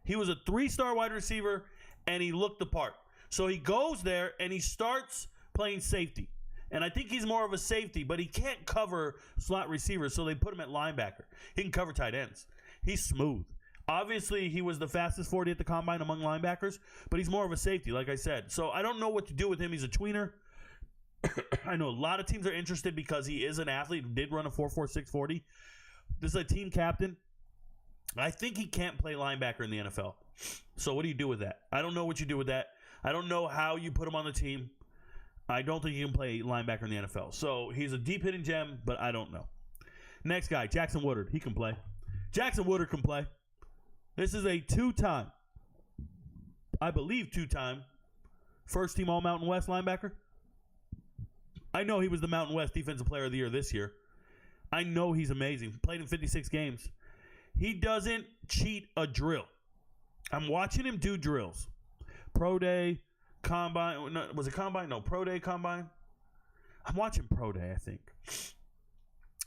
Speaker 1: He was a 3-star wide receiver, and he looked the part. So he goes there, and he starts playing safety. And I think he's more of a safety, but he can't cover slot receivers, so they put him at linebacker. He can cover tight ends. He's smooth. Obviously, he was the fastest 40 at the combine among linebackers, but he's more of a safety, like I said. So I don't know what to do with him. He's a tweener. I know a lot of teams are interested because he is an athlete. He did run a 4.46 40. This is a team captain. I think he can't play linebacker in the NFL. So what do you do with that? I don't know what you do with that. I don't know how you put him on the team. I don't think he can play linebacker in the NFL. So he's a deep hidden gem, but I don't know. Next guy, Jackson Woodard. He can play. Jackson Woodard can play. This is a 2-time, I believe 2-time, first-team All-Mountain West linebacker. I know he was the Mountain West Defensive Player of the Year this year. I know he's amazing. Played in 56 games. He doesn't cheat a drill. I'm watching him do drills. Pro Day, Combine. No, was it Combine? No, Pro Day, Combine. I'm watching Pro Day, I think.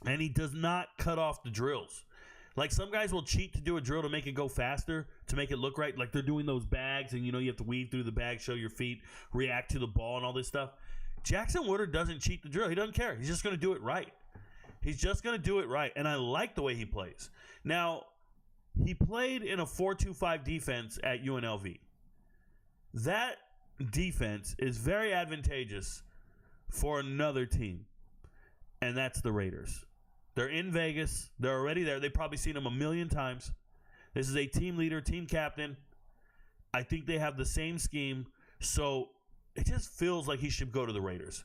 Speaker 1: And he does not cut off the drills. Like, some guys will cheat to do a drill to make it go faster, to make it look right. Like, they're doing those bags, and, you know, you have to weave through the bag, show your feet, react to the ball, and all this stuff. Jackson Woodard doesn't cheat the drill. He doesn't care. He's just going to do it right. And I like the way he plays. Now, he played in a 4-2-5 defense at UNLV. That defense is very advantageous for another team, and that's the Raiders. They're in Vegas. They're already there. They've probably seen him a million times. This is a team leader, team captain. I think they have the same scheme. So it just feels like he should go to the Raiders.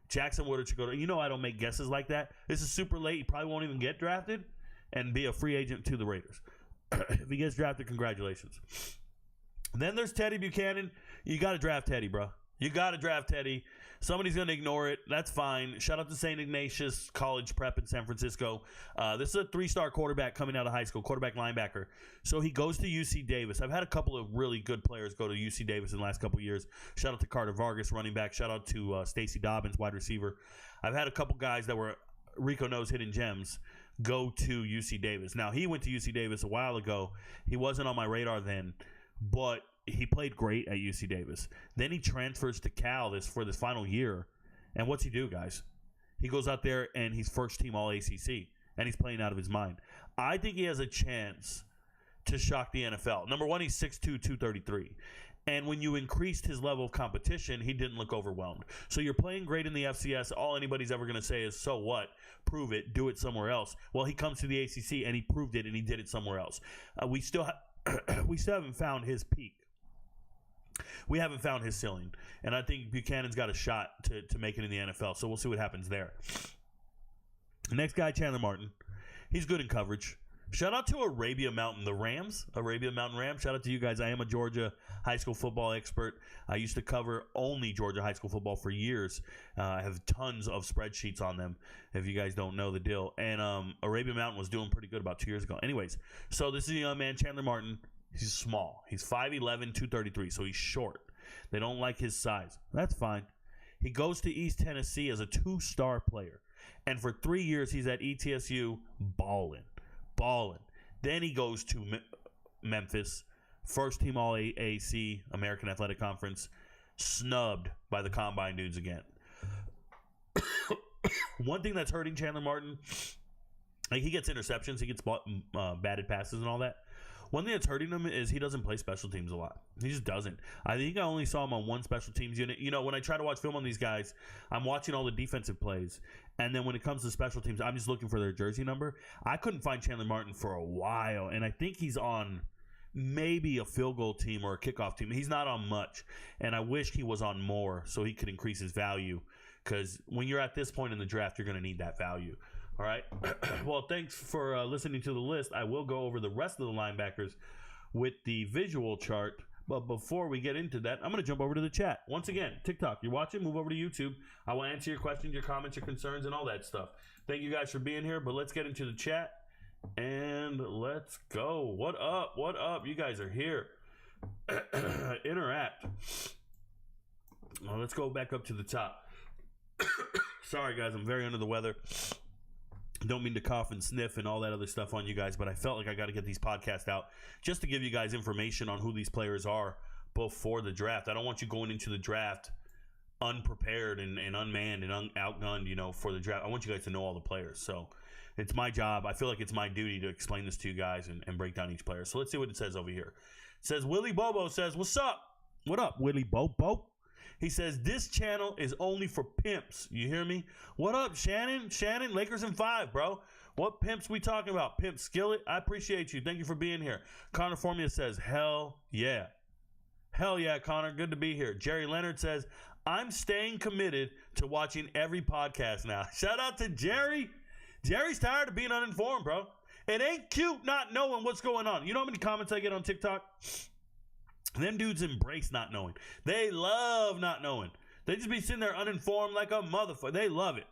Speaker 1: Jackson Woodard should go to... You know I don't make guesses like that. This is super late. He probably won't even get drafted and be a free agent to the Raiders. If he gets drafted, congratulations. Then there's Teddye Buchanan. You got to draft Teddye, bro. You got to draft Teddye. Somebody's going to ignore it. That's fine. Shout out to St. Ignatius College Prep in San Francisco. This is a 3-star quarterback coming out of high school, quarterback linebacker. So he goes to UC Davis. I've had a couple of really good players go to UC Davis in the last couple of years. Shout out to Carter Vargas, running back. Shout out to Stacey Dobbins, wide receiver. I've had a couple guys that were RicoKnows hidden gems go to UC Davis. Now, he went to UC Davis a while ago. He wasn't on my radar then, but he played great at UC Davis. Then he transfers to Cal for this final year. And what's he do, guys? He goes out there and he's first team All-ACC. And he's playing out of his mind. I think he has a chance to shock the NFL. Number one, he's 6'2", 233. And when you increased his level of competition, he didn't look overwhelmed. So you're playing great in the FCS. All anybody's ever going to say is, so what? Prove it. Do it somewhere else. Well, he comes to the ACC and he proved it and he did it somewhere else. We still haven't found his peak. we haven't found his ceiling. And I think Buchanan's got a shot to make it in the NFL. So we'll see what happens there. The next guy, Chandler Martin. He's good in coverage. Shout out to Arabia Mountain, the Rams, Arabia Mountain Rams. Shout out to you guys. I am a Georgia high school football expert. I used to cover only Georgia high school football for years. I have tons of spreadsheets on them, if you guys don't know the deal. And Arabia Mountain was doing pretty good about 2 years ago. Anyways, so this is a young man, Chandler Martin. He's small. He's 5'11", 233, so he's short. They don't like his size. That's fine. He goes to East Tennessee as a 2-star player. And for 3 years, he's at ETSU balling. Then he goes to Memphis, first team all AAC, American Athletic Conference, snubbed by the Combine dudes again. One thing that's hurting Chandler Martin, like he gets interceptions, he gets batted passes and all that. One thing that's hurting him is he doesn't play special teams a lot. He just doesn't. I think I only saw him on one special teams unit. You know, when I try to watch film on these guys, I'm watching all the defensive plays. And then when it comes to special teams, I'm just looking for their jersey number. I couldn't find Chandler Martin for a while. And I think he's on maybe a field goal team or a kickoff team. He's not on much. And I wish he was on more so he could increase his value. Because when you're at this point in the draft, you're going to need that value. All right. Well, thanks for listening to the list. I will go over the rest of the linebackers with the visual chart. But before we get into that, I'm going to jump over to the chat. Once again, TikTok, you're watching, move over to YouTube. I will answer your questions, your comments, your concerns, and all that stuff. Thank you guys for being here. But let's get into the chat. And let's go. What up? What up? You guys are here. Interact. Well, let's go back up to the top. Sorry, guys. I'm very under the weather. Don't mean to cough and sniff and all that other stuff on you guys, but I felt like I got to get these podcasts out just to give you guys information on who these players are before the draft. I don't want you going into the draft unprepared and unmanned and outgunned, you know, for the draft. I want you guys to know all the players. So it's my job. I feel like it's my duty to explain this to you guys and break down each player. So let's see what it says over here. It says, Willie Bobo says, what's up? What up, Willie Bobo? He says, this channel is only for pimps. You hear me? What up, Shannon? Shannon, Lakers in 5, bro. What pimps we talking about? Pimp Skillet? I appreciate you. Thank you for being here. Connor Formia says, hell yeah. Hell yeah, Connor. Good to be here. Jerry Leonard says, I'm staying committed to watching every podcast now. Shout out to Jerry. Jerry's tired of being uninformed, bro. It ain't cute not knowing what's going on. You know how many comments I get on TikTok? Them dudes embrace not knowing. They love not knowing. They just be sitting there uninformed like a motherfucker. They love it.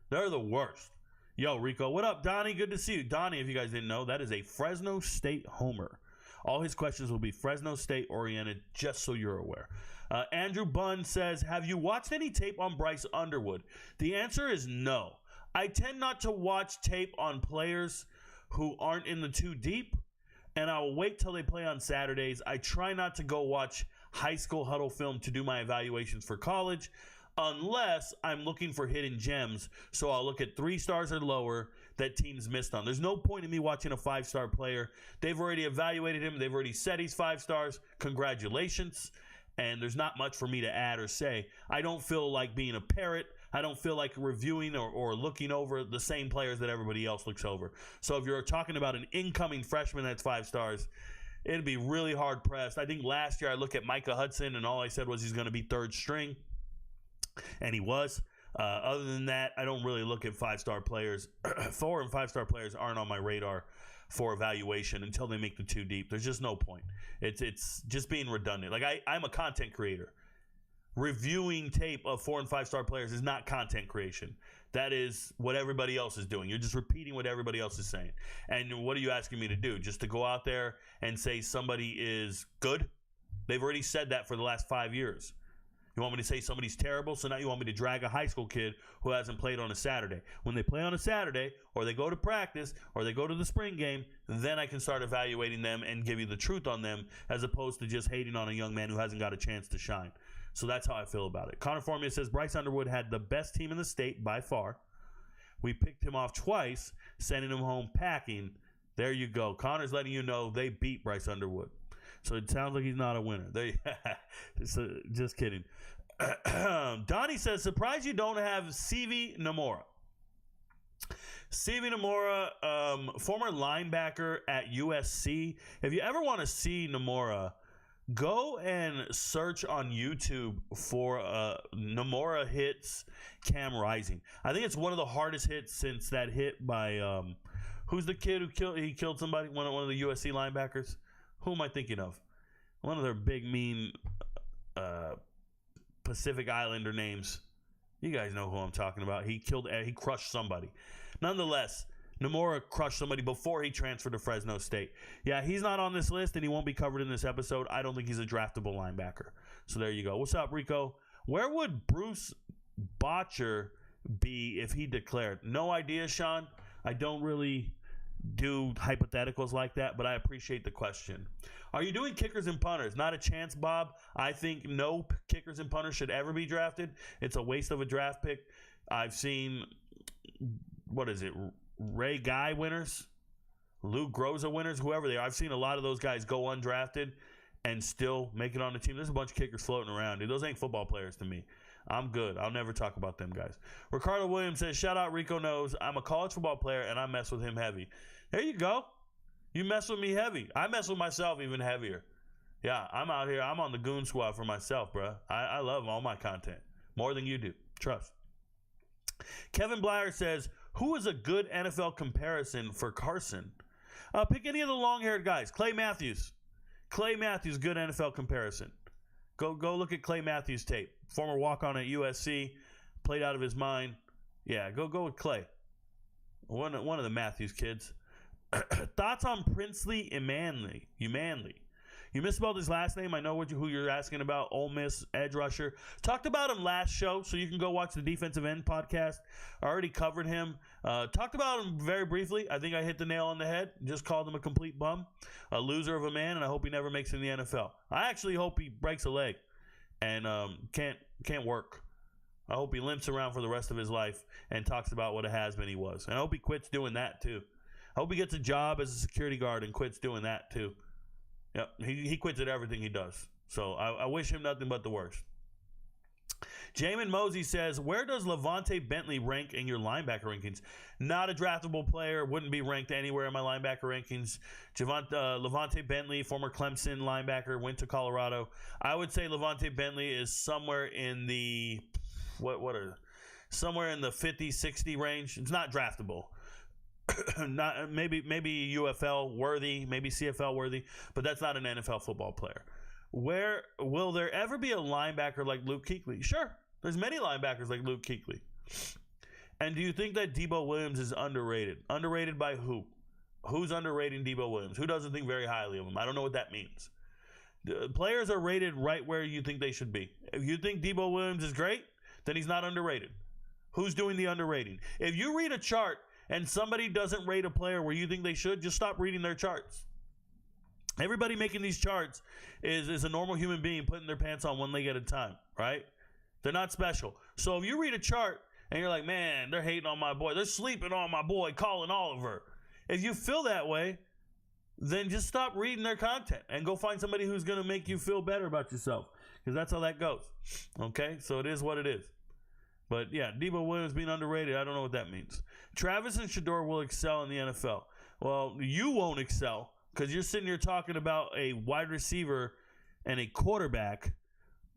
Speaker 1: They're the worst. Yo, Rico, what up, Donnie? Good to see you. Donnie, if you guys didn't know, that is a Fresno State homer. All his questions will be Fresno State oriented, just so you're aware. Andrew Bunn says, have you watched any tape on Bryce Underwood? The answer is no. I tend not to watch tape on players who aren't in the too deep. And I'll wait till they play on Saturdays. I try not to go watch high school huddle film to do my evaluations for college unless I'm looking for hidden gems. So I'll look at 3 stars or lower that teams missed on. There's no point in me watching a 5-star player. They've already evaluated him. They've already said he's 5 stars. Congratulations. And there's not much for me to add or say. I don't feel like being a parrot. I don't feel like reviewing or looking over the same players that everybody else looks over. So if you're talking about an incoming freshman that's 5 stars, it'd be really hard pressed. I think last year I looked at Micah Hudson and all I said was he's going to be 3rd string. And he was. Other than that, I don't really look at 5-star players. 4 and 5-star players aren't on my radar for evaluation until they make the too deep. There's just no point. It's just being redundant. Like I'm a content creator. Reviewing tape of 4 and 5-star players is not content creation. That is what everybody else is doing. You're just repeating what everybody else is saying. And what are you asking me to do? Just to go out there and say somebody is good? They've already said that for the last 5 years. You want me to say somebody's terrible? So now you want me to drag a high school kid who hasn't played on a Saturday. When they play on a Saturday, or they go to practice, or they go to the spring game, then I can start evaluating them and give you the truth on them, as opposed to just hating on a young man who hasn't got a chance to shine. So that's how I feel about it. Connor Formia says, Bryce Underwood had the best team in the state by far. We picked him off twice, sending him home packing. There you go. Connor's letting you know they beat Bryce Underwood. So it sounds like he's not a winner. Just kidding. Donnie says, surprised you don't have CV Nomura. CV Nomura, former linebacker at USC. If you ever want to see Nomura Go and search on YouTube for Namora hits Cam Rising. I think it's one of the hardest hits since that hit by who's the kid who killed somebody? One of the USC linebackers. Who am I thinking of? One of their big mean Pacific Islander names. You guys know who I'm talking about. He crushed somebody. Nonetheless, Namora crushed somebody before he transferred to Fresno State. Yeah, he's not on this list, and he won't be covered in this episode. I don't think he's a draftable linebacker. So there you go. What's up, Rico? Where would Bruce Botcher be if he declared? No idea, Shaun. I don't really do hypotheticals like that, but I appreciate the question. Are you doing kickers and punters? Not a chance, Bob. I think no kickers and punters should ever be drafted. It's a waste of a draft pick. I've seen, Ray Guy winners, Luke Groza winners, whoever they are. I've seen a lot of those guys go undrafted and still make it on the team. There's a bunch of kickers floating around, dude. Those ain't football players to me. I'm good. I'll never talk about them guys. Ricardo Williams says, shout out RicoKnows. I'm a college football player, and I mess with him heavy. There you go. You mess with me heavy. I mess with myself even heavier. Yeah, I'm out here. I'm on the goon squad for myself, bro. I love all my content. More than you do. Trust. Kevin Blyer says, who is a good NFL comparison for Carson? Pick any of the long-haired guys. Clay Matthews. Clay Matthews, good NFL comparison. Go look at Clay Matthews' tape. Former walk-on at USC. Played out of his mind. Yeah, go with Clay. One of the Matthews kids. Thoughts on Princely Umanley? You misspelled his last name. I know who you're asking about. Ole Miss edge rusher. Talked about him last show, so you can go watch the defensive end podcast. I already covered him. Talked about him very briefly. I think I hit the nail on the head. Just called him a complete bum, a loser of a man, and I hope he never makes it in the NFL. I actually hope he breaks a leg and can't work. I hope he limps around for the rest of his life and talks about what a has-been he was. And I hope he quits doing that too. I hope he gets a job as a security guard and quits doing that too. Yep, he quits at everything he does. So I wish him nothing but the worst. Jamin Mosey says, where does Levante Bentley rank in your linebacker rankings? Not a draftable player. Wouldn't be ranked anywhere in my linebacker rankings. Levante Bentley, former Clemson linebacker, went to Colorado. I would say Levante Bentley is somewhere in the somewhere in the 50, 60 range. It's not draftable. Not maybe UFL worthy, maybe CFL worthy, but that's not an NFL football player. Where will there ever be a linebacker like Luke Kuechly? Sure, there's many linebackers like Luke Kuechly. And do you think that Debo Williams is underrated? Underrated by who? Who's underrating Debo Williams? Who doesn't think very highly of him? I don't know what that means. The players are rated right where you think they should be. If you think Debo Williams is great, then he's not underrated. Who's doing the underrating? If you read a chart and somebody doesn't rate a player where you think they should, just stop reading their charts. Everybody making these charts is a normal human being putting their pants on one leg at a time, right? They're not special. So if you read a chart and you're like, man, they're hating on my boy. They're sleeping on my boy, Colin Oliver. If you feel that way, then just stop reading their content and go find somebody who's going to make you feel better about yourself, because that's how that goes. Okay? So it is what it is. But yeah, Debo Williams being underrated, I don't know what that means. Travis and Shedeur will excel in the NFL. Well, you won't excel because you're sitting here talking about a wide receiver and a quarterback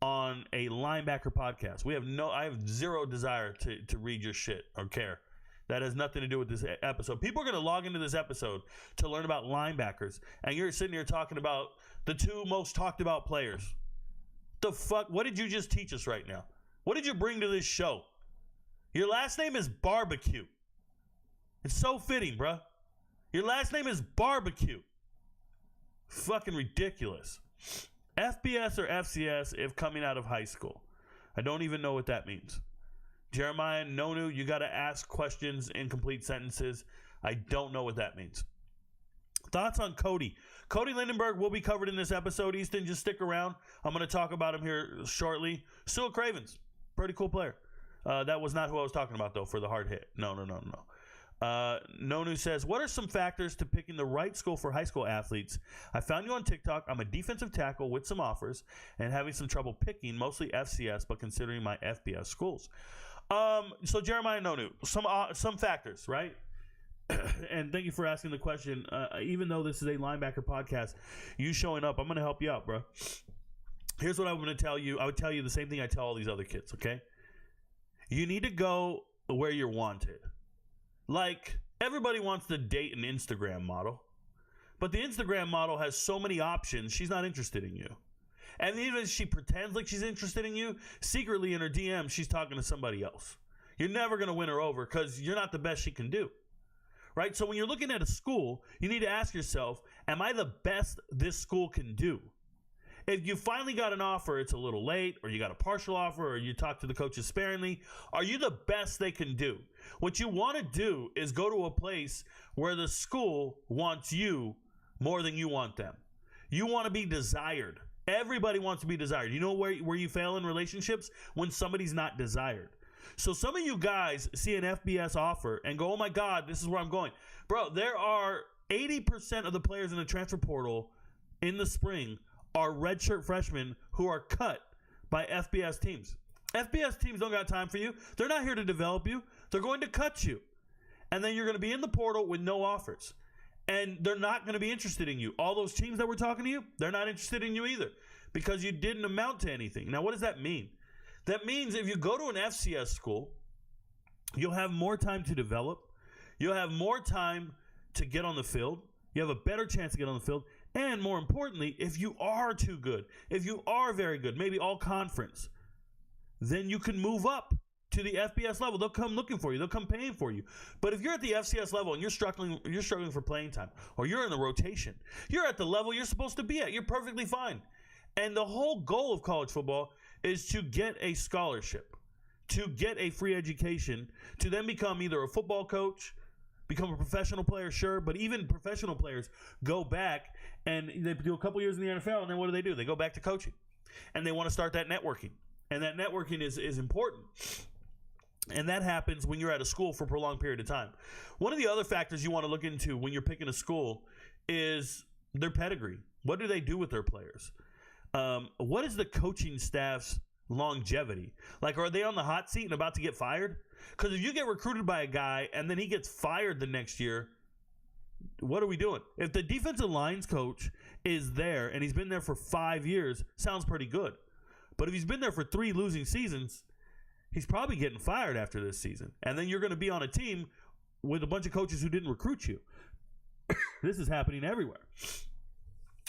Speaker 1: on a linebacker podcast. I have zero desire to read your shit or care. That has nothing to do with this episode. People are going to log into this episode to learn about linebackers, and you're sitting here talking about the two most talked about players. The fuck? What did you just teach us right now? What did you bring to this show? Your last name is Barbecue. It's so fitting, bruh. Your last name is Barbecue. Fucking ridiculous. FBS or FCS if coming out of high school. I don't even know what that means. Jeremiah Nonu, you got to ask questions in complete sentences. I don't know what that means. Thoughts on Cody? Cody Lindenberg will be covered in this episode. Easton, just stick around. I'm going to talk about him here shortly. Stuart Cravens, pretty cool player. That was not who I was talking about, though, for the hard hit. No. Nonu says, what are some factors to picking the right school for high school athletes? I found you on TikTok. I'm a defensive tackle with some offers and having some trouble picking, mostly FCS, but considering my FBS schools. So Jeremiah Nonu, some factors, right? and thank you for asking the question. Even though this is a linebacker podcast, you showing up, I'm going to help you out, bro. Here's what I'm going to tell you. I would tell you the same thing I tell all these other kids, okay? You need to go where you're wanted. Like, everybody wants to date an Instagram model, but the Instagram model has so many options, she's not interested in you. And even if she pretends like she's interested in you, secretly in her DM, she's talking to somebody else. You're never going to win her over because you're not the best she can do. Right? So when you're looking at a school, you need to ask yourself, am I the best this school can do? If you finally got an offer, it's a little late, or you got a partial offer, or you talk to the coaches sparingly, are you the best they can do? What you want to do is go to a place where the school wants you more than you want them. You want to be desired. Everybody wants to be desired. You know where you fail in relationships? When somebody's not desired. So some of you guys see an FBS offer and go, oh my God, this is where I'm going. Bro, there are 80% of the players in the transfer portal in the spring are redshirt freshmen who are cut by FBS teams. FBS teams don't got time for you. They're not here to develop you. They're going to cut you. And then you're going to be in the portal with no offers. And they're not going to be interested in you. All those teams that were talking to you, they're not interested in you either because you didn't amount to anything. Now, what does that mean? That means if you go to an FCS school, you'll have more time to develop. You'll have more time to get on the field. You have a better chance to get on the field. And more importantly, if you are too good, if you are very good, maybe all conference, then you can move up to the FBS level. They'll come looking for you. They'll come paying for you. But if you're at the FCS level and you're struggling for playing time, or you're in the rotation, you're at the level you're supposed to be at. You're perfectly fine. And the whole goal of college football is to get a scholarship, to get a free education, to then become either a football coach, become a professional player, sure, but even professional players go back and they do a couple years in the NFL, and then what do? They go back to coaching. And they want to start that networking. And that networking is important. And that happens when you're at a school for a prolonged period of time. One of the other factors you want to look into when you're picking a school is their pedigree. What do they do with their players? What is the coaching staff's longevity? Like, are they on the hot seat and about to get fired? Because if you get recruited by a guy and then he gets fired the next year, what are we doing? If the defensive lines coach is there and he's been there for 5 years, sounds pretty good. But if he's been there for 3 losing seasons, he's probably getting fired after this season. And then you're going to be on a team with a bunch of coaches who didn't recruit you. This is happening everywhere.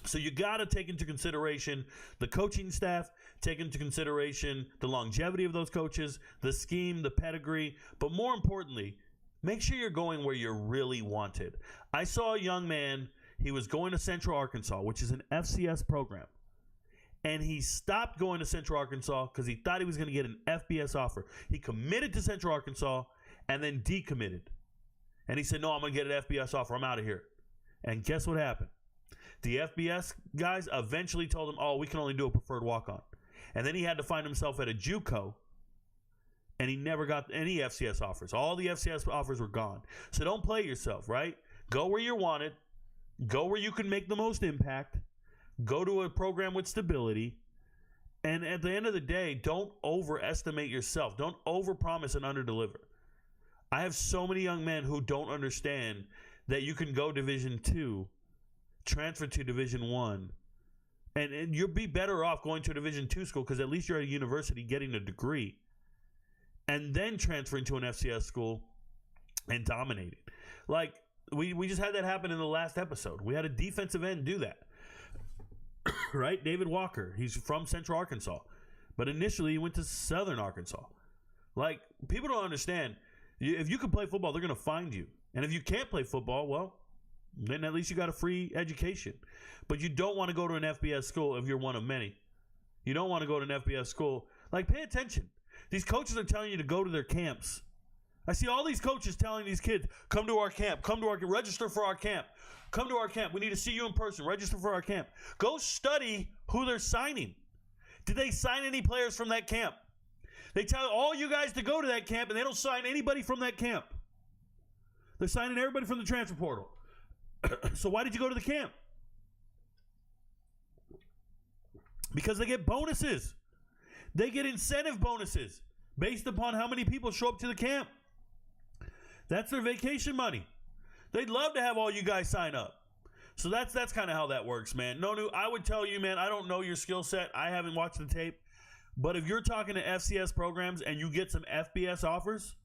Speaker 1: So you got to take into consideration the coaching staff, take into consideration the longevity of those coaches, the scheme, the pedigree, but more importantly, make sure you're going where you're really wanted. I saw a young man, he was going to Central Arkansas, which is an FCS program, and he stopped going to Central Arkansas because he thought he was going to get an FBS offer. He committed to Central Arkansas and then decommitted. And he said, no, I'm going to get an FBS offer. I'm out of here. And guess what happened? The FBS guys eventually told him, oh, we can only do a preferred walk-on. And then he had to find himself at a JUCO, and he never got any FCS offers. All the FCS offers were gone. So don't play yourself, right? Go where you're wanted. Go where you can make the most impact. Go to a program with stability. And at the end of the day, don't overestimate yourself. Don't overpromise and underdeliver. I have so many young men who don't understand that you can go Division II, transfer to Division I, and you'll be better off going to a Division II school because at least you're at a university getting a degree, and then transferring to an FCS school and dominating. Like, we just had that happen in the last episode. We had a defensive end do that. Right? David Walker. He's from Central Arkansas. But initially he went to Southern Arkansas. Like, people don't understand. If you can play football, they're going to find you. And if you can't play football, well, then at least you got a free education. But you don't want to go to an FBS school if you're one of many. You don't want to go to an FBS school. Like, pay attention. These coaches are telling you to go to their camps. I see all these coaches telling these kids, come to our camp, register for our camp. Come to our camp. We need to see you in person. Register for our camp. Go study who they're signing. Did they sign any players from that camp? They tell all you guys to go to that camp, and they don't sign anybody from that camp. They're signing everybody from the transfer portal. So why did you go to the camp? Because they get bonuses. They get incentive bonuses based upon how many people show up to the camp. That's their vacation money. They'd love to have all you guys sign up. So that's kind of how that works, man. No, I would tell you, man, I don't know your skill set. I haven't watched the tape. But if you're talking to FCS programs and you get some FBS offers,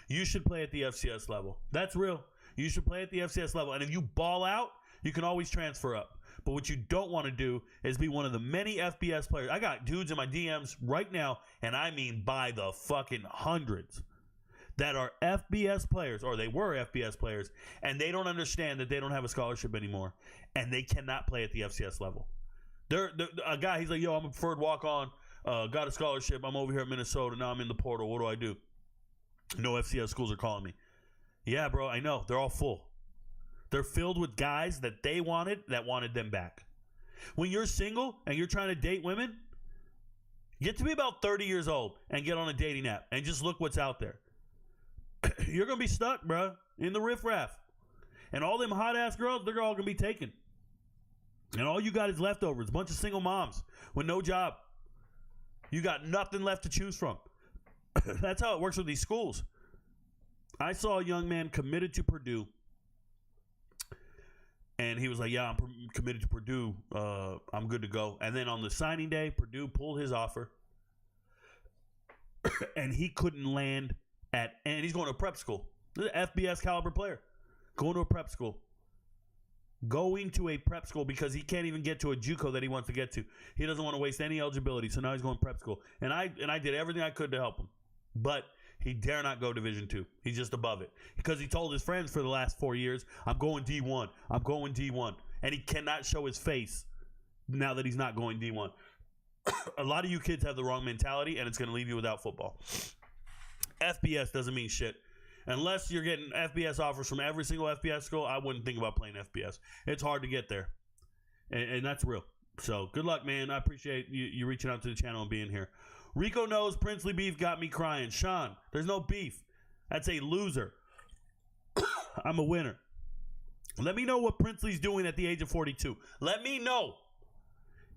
Speaker 1: you should play at the FCS level. That's real. You should play at the FCS level. And if you ball out, you can always transfer up. But what you don't want to do is be one of the many FBS players. I got dudes in my DMs right now, and I mean by the fucking hundreds, that are FBS players, or they were FBS players, and they don't understand that they don't have a scholarship anymore, and they cannot play at the FCS level. They're a guy, he's like, yo, I'm a preferred walk-on, got a scholarship, I'm over here at Minnesota, now I'm in the portal, what do I do? No FCS schools are calling me. Yeah, bro, I know, they're all full. They're filled with guys that they wanted that wanted them back. When you're single and you're trying to date women, get to be about 30 years old and get on a dating app and just look what's out there. You're going to be stuck, bro, in the riffraff. And all them hot-ass girls, they're all going to be taken. And all you got is leftovers. A bunch of single moms with no job. You got nothing left to choose from. That's how it works with these schools. I saw a young man committed to Purdue. And he was like, yeah, I'm committed to Purdue. I'm good to go. And then on the signing day, Purdue pulled his offer. And he couldn't land and he's going to a prep school. This is an FBS caliber player. Going to a prep school. Going to a prep school because he can't even get to a JUCO that he wants to get to. He doesn't want to waste any eligibility, so now he's going to prep school. And I did everything I could to help him. But he dare not go Division II. He's just above it. Because he told his friends for the last 4 years, I'm going D1. I'm going D1. And he cannot show his face now that he's not going D1. A lot of you kids have the wrong mentality, and it's going to leave you without football. FBS doesn't mean shit. Unless you're getting FBS offers from every single FBS school, I wouldn't think about playing FBS. It's hard to get there. And that's real. So, good luck, man. I appreciate you reaching out to the channel and being here. RicoKnows Princely beef got me crying. Shaun, there's no beef. That's a loser. I'm a winner. Let me know what Princely's doing at the age of 42. Let me know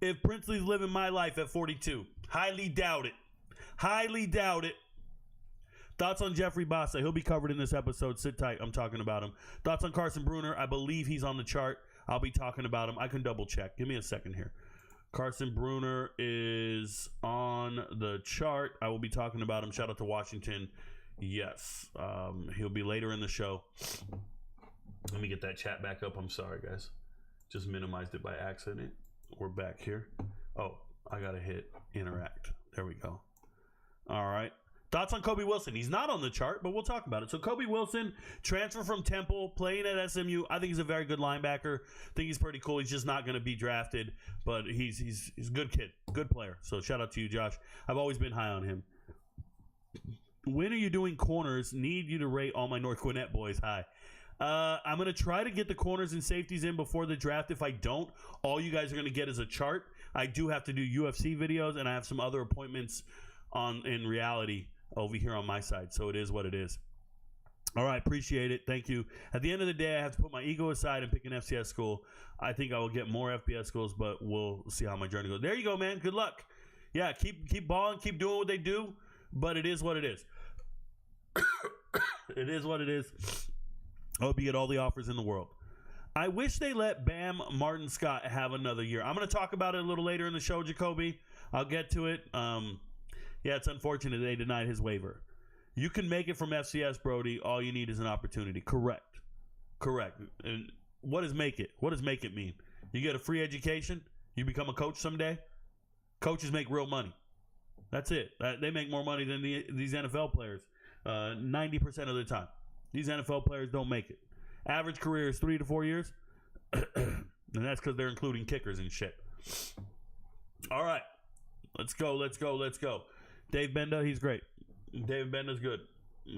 Speaker 1: if Princely's living my life at 42. Highly doubt it. Highly doubt it. Thoughts on Jeffrey Bassa? He'll be covered in this episode. Sit tight. I'm talking about him. Thoughts on Carson Bruner? I believe he's on the chart. I'll be talking about him. I can double check. Give me a second here. Carson Bruner is on the chart. I will be talking about him. Shout out to Washington. Yes. He'll be later in the show. Let me get that chat back up. I'm sorry, guys. Just minimized it by accident. We're back here. Oh, I got to hit interact. There we go. All right. Thoughts on Kobe Wilson? He's not on the chart, but we'll talk about it. So Kobe Wilson, transfer from Temple, playing at SMU. I think he's a very good linebacker. I think he's pretty cool. He's just not going to be drafted, but he's a good kid, good player. So shout out to you, Josh. I've always been high on him. When are you doing corners? Need you to rate all my North Gwinnett boys high. I'm going to try to get the corners and safeties in before the draft. If I don't, all you guys are going to get is a chart. I do have to do UFC videos, and I have some other appointments in reality over here on my side. So it is what it is. All right, appreciate it. Thank you. At the end of the day, I have to put my ego aside and pick an FCS school. I think I will get more FBS schools, but we'll see how my journey goes. There you go, man. Good luck. Yeah, keep balling, keep doing what they do, but it is what it is. It is what it is. I hope you get all the offers in the world. I wish they let Bam Martin Scott have another year. I'm going to talk about it a little later in the show, Jacoby. I'll get to it. Yeah, it's unfortunate they denied his waiver. You can make it from FCS, Brody. All you need is an opportunity. Correct. And what does make it? What does make it mean? You get a free education? You become a coach someday? Coaches make real money. That's it. They make more money than these NFL players 90% of the time. These NFL players don't make it. Average career is 3 to 4 years. And that's because they're including kickers and shit. All right. Let's go. Dave Benda, he's great. Dave Benda's good.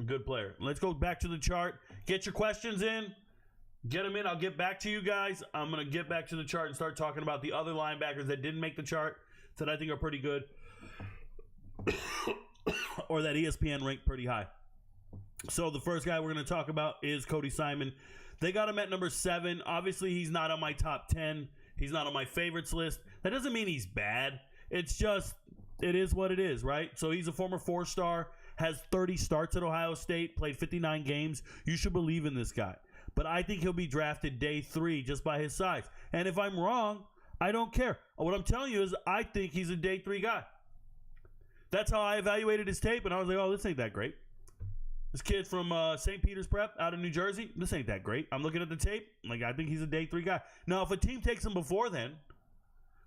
Speaker 1: Good player. Let's go back to the chart. Get your questions in. Get them in. I'll get back to you guys. I'm going to get back to the chart and start talking about the other linebackers that didn't make the chart that I think are pretty good. Or that ESPN ranked pretty high. So the first guy we're going to talk about is Cody Simon. They got him at number 7. Obviously, he's not on my top 10. He's not on my favorites list. That doesn't mean he's bad. It's just, it is what it is, right? So he's a former 4-star, has 30 starts at Ohio State, played 59 games. You should believe in this guy. but I think he'll be drafted day 3 just by his size. And if I'm wrong, I don't care. What I'm telling you is I think he's a day 3 guy. That's how I evaluated his tape, and I was like, oh, this ain't that great. This kid from St. Peter's Prep out of New Jersey, this ain't that great. I'm looking at the tape, like, I think he's a day 3 guy. Now, if a team takes him before then,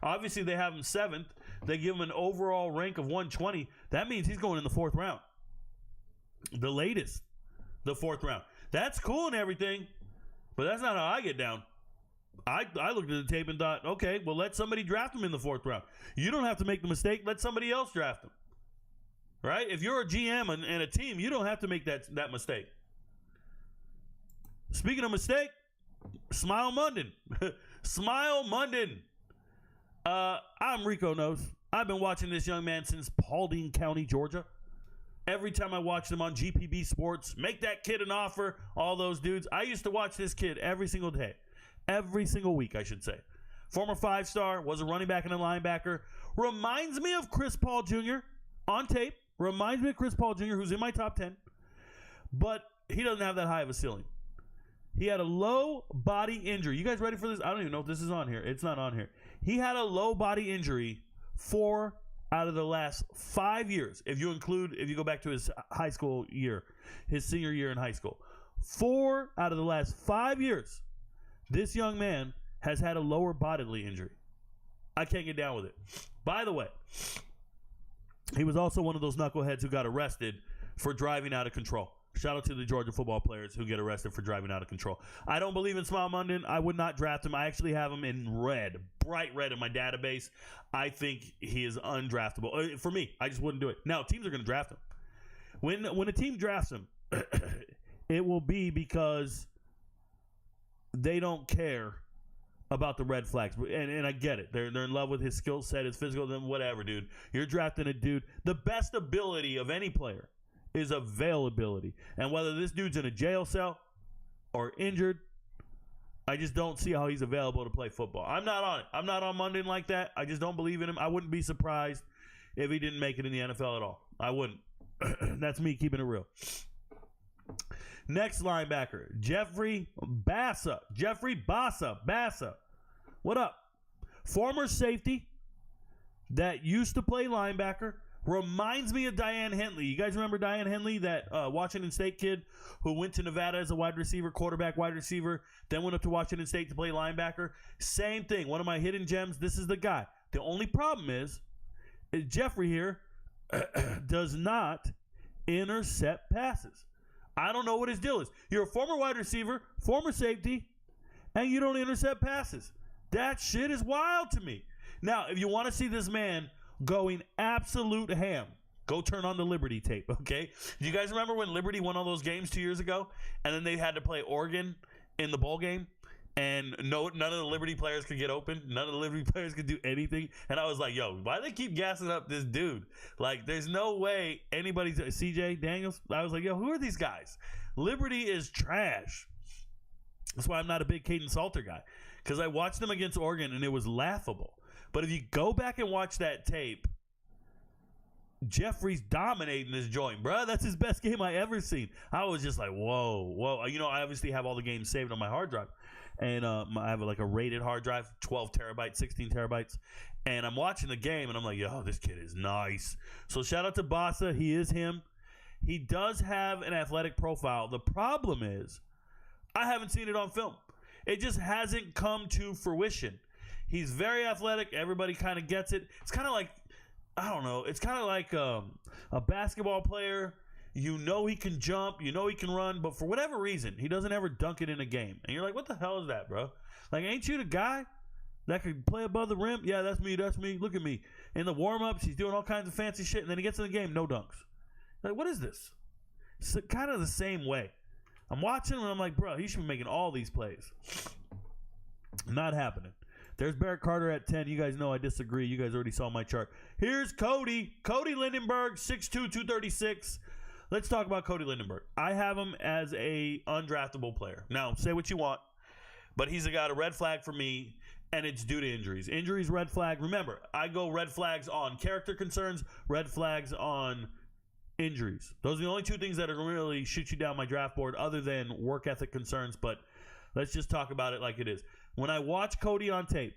Speaker 1: obviously they have him 7th. They give him an overall rank of 120. That means he's going in the 4th round. The latest, the 4th round. That's cool and everything, but that's not how I get down. I looked at the tape and thought, okay, well, let somebody draft him in the 4th round. You don't have to make the mistake. Let somebody else draft him. Right? If you're a GM and a team, you don't have to make that mistake. Speaking of mistake, Smael Mondon. Smael Mondon. I'm RicoKnows. I've been watching this young man since Paulding County, Georgia. Every time I watch him on GPB Sports, make that kid an offer, all those dudes. I used to watch this kid every single day. Every single week, I should say. Former 5-star, was a running back and a linebacker. Reminds me of Chris Paul Jr. on tape. Reminds me of Chris Paul Jr., who's in my top 10. But he doesn't have that high of a ceiling. He had a low body injury. You guys ready for this? I don't even know if this is on here. It's not on here. He had a low body injury 4 out of the last 5 years. If you go back to his high school year, his senior year in high school. 4 out of the last 5 years, this young man has had a lower bodily injury. I can't get down with it. By the way, he was also one of those knuckleheads who got arrested for driving out of control. Shout out to the Georgia football players who get arrested for driving out of control. I don't believe in Smael Mondon. I would not draft him. I actually have him in red, bright red in my database. I think he is undraftable. For me, I just wouldn't do it. Now, teams are going to draft him. When a team drafts him, it will be because they don't care about the red flags. And I get it. They're in love with his skill set, his physical, then whatever, dude. You're drafting a dude. The best ability of any player is availability. And whether this dude's in a jail cell or injured, I just don't see how he's available to play football. I'm not on it. I'm not on Mondon like that. I just don't believe in him. I wouldn't be surprised if he didn't make it in the NFL at all. I wouldn't. That's me keeping it real. Next linebacker, Jeffrey Bassa. Bassa. What up? Former safety that used to play linebacker. Reminds me of Diane Henley. You guys remember Diane Henley, that Washington State kid who went to Nevada as a wide receiver, quarterback wide receiver, then went up to Washington State to play linebacker? Same thing. One of my hidden gems. This is the guy. The only problem is Jeffrey here does not intercept passes. I don't know what his deal is. You're a former wide receiver, former safety, and you don't intercept passes. That shit is wild to me. Now, if you want to see this man going absolute ham, go turn on the Liberty tape, okay? Do you guys remember when Liberty won all those games 2 years ago, and then they had to play Oregon in the bowl game, and none of the Liberty players could get open? None of the Liberty players could do anything? And I was like, yo, why do they keep gassing up this dude? Like, there's no way anybody's... CJ Daniels? I was like, yo, who are these guys? Liberty is trash. That's why I'm not a big Caden Salter guy, because I watched them against Oregon, and it was laughable. But if you go back and watch that tape, Jeffrey's dominating this joint, bro. That's his best game I ever seen. I was just like, whoa. You know, I obviously have all the games saved on my hard drive. And I have like a rated hard drive, 12 terabytes, 16 terabytes. And I'm watching the game, and I'm like, yo, this kid is nice. So shout out to Bassa. He is him. He does have an athletic profile. The problem is I haven't seen it on film. It just hasn't come to fruition. He's very athletic. Everybody kind of gets it. It's kind of like, I don't know. It's kind of like a basketball player. You know he can jump. You know he can run. But for whatever reason, he doesn't ever dunk it in a game. And you're like, what the hell is that, bro? Like, ain't you the guy that could play above the rim? Yeah, that's me. Look at me. In the warm-ups, he's doing all kinds of fancy shit. And then he gets in the game, no dunks. Like, what is this? It's kind of the same way. I'm watching him, and I'm like, bro, he should be making all these plays. Not happening. There's Barrett Carter at 10. You guys know I disagree. You guys already saw my chart. Here's Cody. Cody Lindenberg, 6'2", 236. Let's talk about Cody Lindenberg. I have him as a undraftable player. Now, say what you want, but he's got a red flag for me, and it's due to injuries. Injuries, red flag. Remember, I go red flags on character concerns, red flags on injuries. Those are the only two things that are going to really shoot you down my draft board other than work ethic concerns, but Let's just talk about it like it is. When I watch Cody on tape,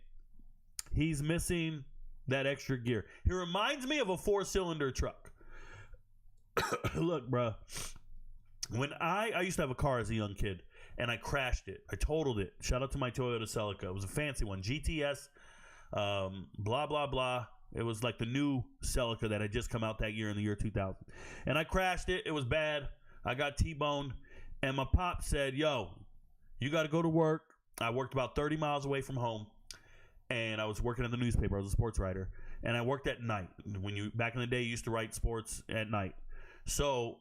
Speaker 1: he's missing that extra gear. He reminds me of a 4-cylinder truck. Look, bro. When I used to have a car as a young kid, and I crashed it. I totaled it. Shout out to my Toyota Celica. It was a fancy one. GTS, blah, blah, blah. It was like the new Celica that had just come out that year in the year 2000. And I crashed it. It was bad. I got T-boned. And my pop said, yo, you got to go to work. I worked about 30 miles away from home. And I was working in the newspaper. I was a sports writer. And I worked at night. Back in the day, you used to write sports at night. So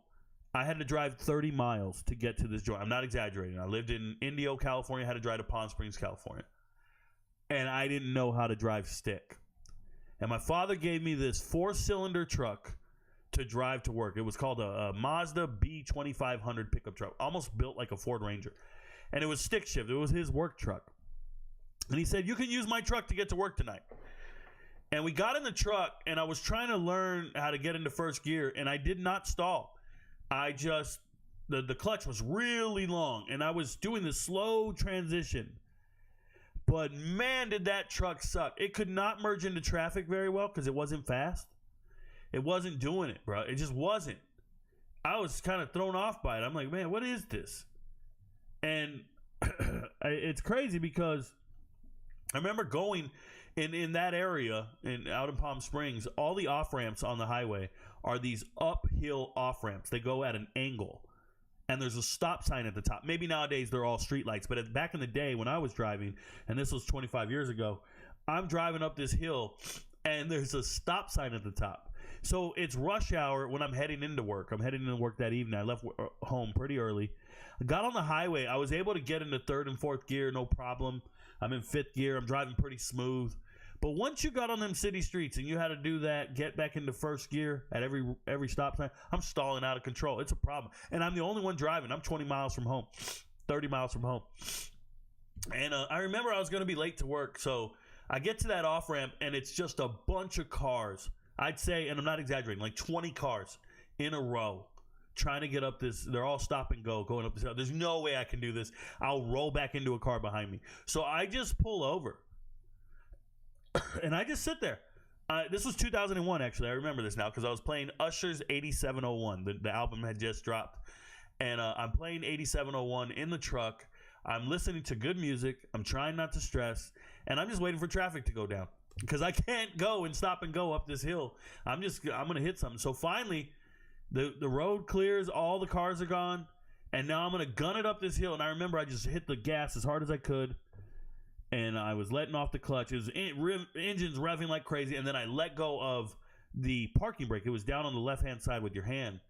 Speaker 1: I had to drive 30 miles to get to this joint. I'm not exaggerating. I lived in Indio, California. I had to drive to Palm Springs, California. And I didn't know how to drive stick. And my father gave me this 4-cylinder truck to drive to work. It was called a Mazda B2500 pickup truck, almost built like a Ford Ranger. And it was stick shift. It was his work truck. And he said, you can use my truck to get to work tonight. And we got in the truck, and I was trying to learn how to get into first gear, and I did not stall. The clutch was really long, and I was doing this slow transition. But man, did that truck suck. It could not merge into traffic very well because it wasn't fast. It wasn't doing it, bro. It just wasn't. I was kind of thrown off by it. I'm like, man, what is this? And it's crazy because I remember going in that area out in Palm Springs, all the off-ramps on the highway are these uphill off-ramps. They go at an angle. And there's a stop sign at the top. Maybe nowadays they're all street lights, but back in the day when I was driving, and this was 25 years ago, I'm driving up this hill, and there's a stop sign at the top. So it's rush hour when I'm heading into work. I'm heading into work that evening. I left home pretty early. I got on the highway. I was able to get into 3rd and 4th gear, no problem. I'm in 5th gear. I'm driving pretty smooth. But once you got on them city streets and you had to do that, get back into 1st gear at every stop sign, I'm stalling out of control. It's a problem. And I'm the only one driving. I'm 20 miles from home, 30 miles from home. And I remember I was going to be late to work. So I get to that off-ramp, and it's just a bunch of cars. I'd say, and I'm not exaggerating, like 20 cars in a row trying to get up this. They're all stop and go, going up this hill. There's no way I can do this. I'll roll back into a car behind me. So I just pull over. And I just sit there. This was 2001, actually. I remember this now because I was playing Usher's 8701. The album had just dropped. And I'm playing 8701 in the truck. I'm listening to good music. I'm trying not to stress. And I'm just waiting for traffic to go down because I can't go and stop and go up this hill. I'm going to hit something. So finally, the road clears. All the cars are gone. And now I'm going to gun it up this hill. And I remember I just hit the gas as hard as I could. And I was letting off the clutch. It was engines revving like crazy. And then I let go of the parking brake. It was down on the left-hand side with your hand.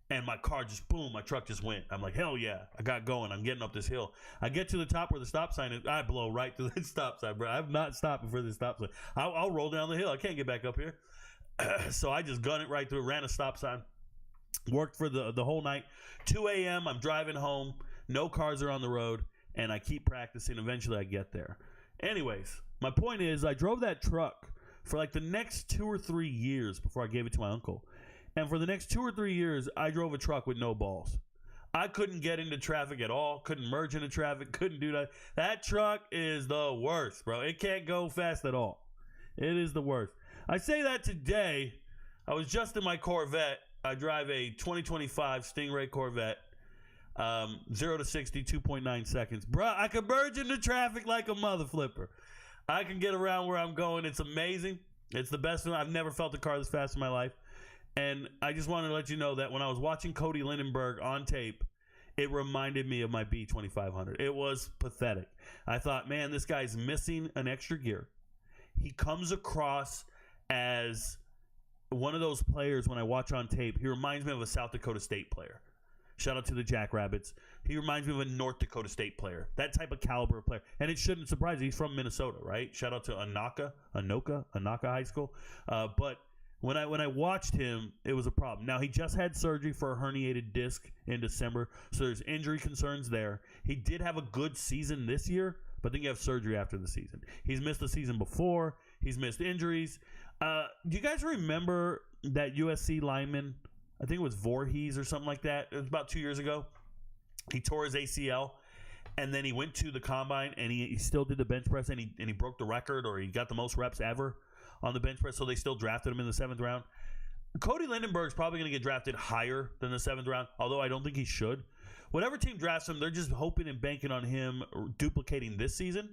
Speaker 1: And my car just, boom, my truck just went. I'm like, hell yeah. I got going. I'm getting up this hill. I get to the top where the stop sign is. I blow right through the stop sign, bro. I'm not stopping for the stop sign. I'll roll down the hill. I can't get back up here. So I just gunned it right through. Ran a stop sign. Worked for the whole night. 2 a.m. I'm driving home. No cars are on the road. And I keep practicing. Eventually, I get there. Anyways, my point is I drove that truck for like the next 2 or 3 years before I gave it to my uncle. And for the next 2 or 3 years, I drove a truck with no balls. I couldn't get into traffic at all. Couldn't merge into traffic. Couldn't do that. That truck is the worst, bro. It can't go fast at all. It is the worst. I say that today. I was just in my Corvette. I drive a 2025 Stingray Corvette. 0 to 60, 2.9 seconds. Bruh, I can merge into traffic like a mother flipper. I can get around where I'm going. It's amazing. It's the best thing. I've never felt a car this fast in my life. And I just wanted to let you know that when I was watching Cody Lindenberg on tape, it reminded me of my B2500. It was pathetic. I thought, man, this guy's missing an extra gear. He comes across as one of those players when I watch on tape. He reminds me of a South Dakota State player. Shout out to the Jackrabbits. He reminds me of a North Dakota State player. That type of caliber of player. And it shouldn't surprise you. He's from Minnesota, right? Shout out to Anoka High School. But when I watched him, it was a problem. Now, he just had surgery for a herniated disc in December, so there's injury concerns there. He did have a good season this year, but then you have surgery after the season. He's missed the season before. He's missed injuries. Do you guys remember that USC lineman? I think it was Voorhees or something like that. It was about 2 years ago. He tore his ACL, and then he went to the combine and he still did the bench press and he broke the record, or he got the most reps ever on the bench press, so they still drafted him in the 7th round. Cody Lindenberg's probably going to get drafted higher than the 7th round, although I don't think he should. Whatever team drafts him, they're just hoping and banking on him duplicating this season.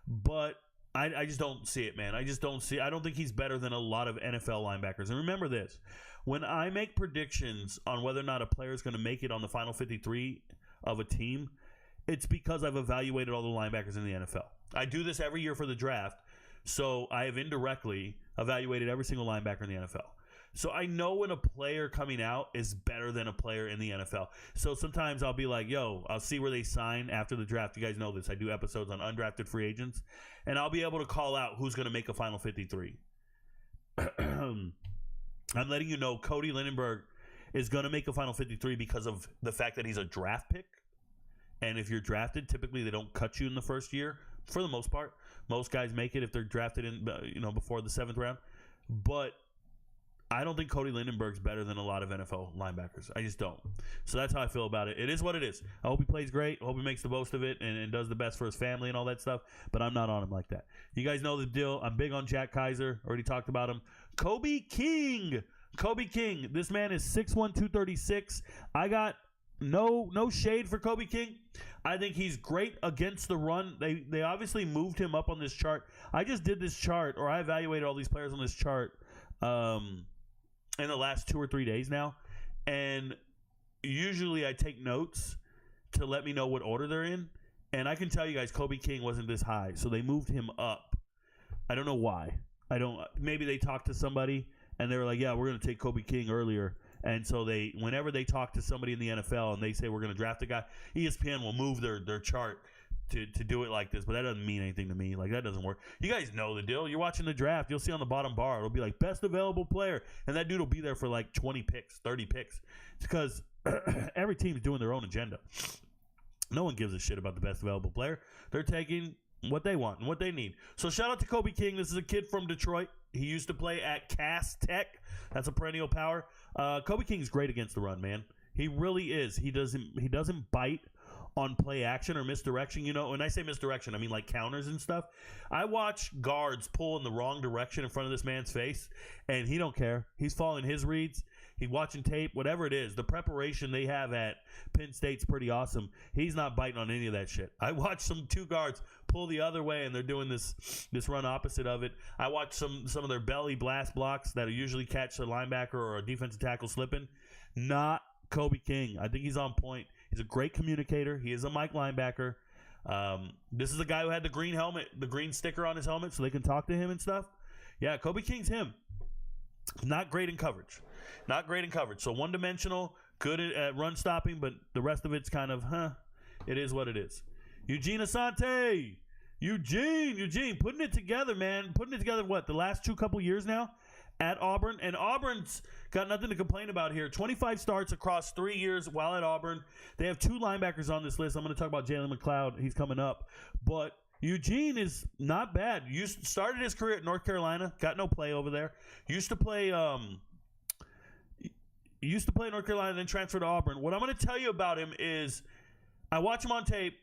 Speaker 1: But I just don't see it, man. I don't think he's better than a lot of NFL linebackers. And remember this, when I make predictions on whether or not a player is going to make it on the final 53 of a team, it's because I've evaluated all the linebackers in the NFL. I do this every year for the draft, so I have indirectly evaluated every single linebacker in the NFL. So I know when a player coming out is better than a player in the NFL. So sometimes I'll be like, yo, I'll see where they sign after the draft. You guys know this. I do episodes on undrafted free agents, and I'll be able to call out who's going to make a final 53. I'm letting you know Cody Lindenberg is going to make a final 53 because of the fact that he's a draft pick. And if you're drafted, typically they don't cut you in the first year for the most part. Most guys make it if they're drafted in, before the 7th round. But I don't think Cody Lindenberg's better than a lot of NFL linebackers. I just don't. So that's how I feel about it. It is what it is. I hope he plays great. I hope he makes the most of it and does the best for his family and all that stuff. But I'm not on him like that. You guys know the deal. I'm big on Jack Kiser. Already talked about him. Kobe King. This man is 6'1", 236. I got no shade for Kobe King. I think he's great against the run. They obviously moved him up on this chart. I just did this chart, or I evaluated all these players on this chart in the last 2 or 3 days now. And usually I take notes to let me know what order they're in. And I can tell you guys, Kobe King wasn't this high. So they moved him up. I don't know why. Maybe they talked to somebody and they were like, yeah, we're going to take Kobe King earlier. And so whenever they talk to somebody in the NFL and they say we're going to draft a guy, ESPN will move their chart to do it like this. But that doesn't mean anything to me. Like, that doesn't work. You guys know the deal. You're watching the draft. You'll see on the bottom bar, it'll be like best available player. And that dude will be there for like 20 picks, 30 picks. It's because every team's doing their own agenda. No one gives a shit about the best available player. They're taking what they want and what they need. So shout out to Kobe King. This is a kid from Detroit. He used to play at Cass Tech. That's a perennial power. Kobe King is great against the run, man. He really is. He doesn't bite on play action or misdirection. When I say misdirection, I mean like counters and stuff. I watch guards pull in the wrong direction in front of this man's face, and he don't care. He's following his reads. He's watching tape, whatever it is. The preparation they have at Penn State's pretty awesome. He's not biting on any of that shit. I watched two guards pull the other way, and they're doing this run opposite of it. I watched some of their belly blast blocks that usually catch a linebacker or a defensive tackle slipping. Not Kobe King. I think he's on point. He's a great communicator. He is a Mike linebacker. This is a guy who had the green helmet, the green sticker on his helmet, so they can talk to him and stuff. Yeah, Kobe King's him. Not great in coverage. So one-dimensional, good at run stopping, but the rest of it's kind of, it is what it is. Eugene Asante. Eugene, putting it together, man. Putting it together, the last couple years now at Auburn? And Auburn's got nothing to complain about here. 25 starts across 3 years while at Auburn. They have 2 linebackers on this list. I'm going to talk about Jalen McLeod. He's coming up. But Eugene is not bad. Started his career at North Carolina. Got no play over there. Used to play North Carolina, then transferred to Auburn. What I'm going to tell you about him is I watch him on tape.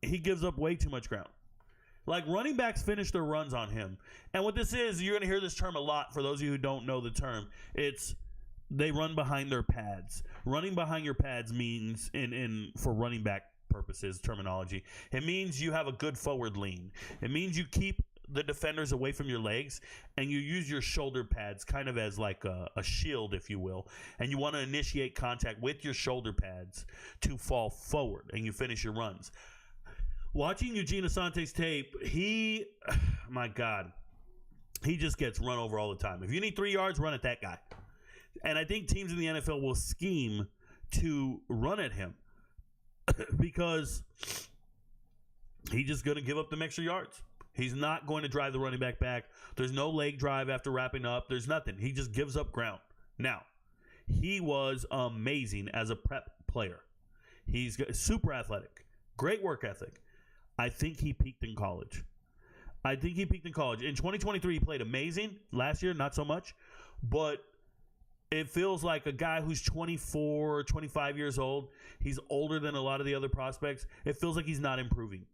Speaker 1: He gives up way too much ground. Like, running backs finish their runs on him. And what this is, you're going to hear this term a lot for those of you who don't know the term. It's they run behind their pads. Running behind your pads means, for running back purposes, terminology, it means you have a good forward lean. It means you keep the defenders away from your legs, and you use your shoulder pads kind of as like a shield, if you will, and you want to initiate contact with your shoulder pads to fall forward, and you finish your runs. Watching Eugene Asante's tape, my God, he just gets run over all the time. If you need 3 yards, run at that guy. And I think teams in the NFL will scheme to run at him because he's just going to give up them extra yards. He's not going to drive the running back. There's no leg drive after wrapping up. There's nothing. He just gives up ground. Now, he was amazing as a prep player. He's super athletic. Great work ethic. I think he peaked in college. In 2023, he played amazing. Last year, not so much. But it feels like a guy who's 24, 25 years old. He's older than a lot of the other prospects. It feels like he's not improving.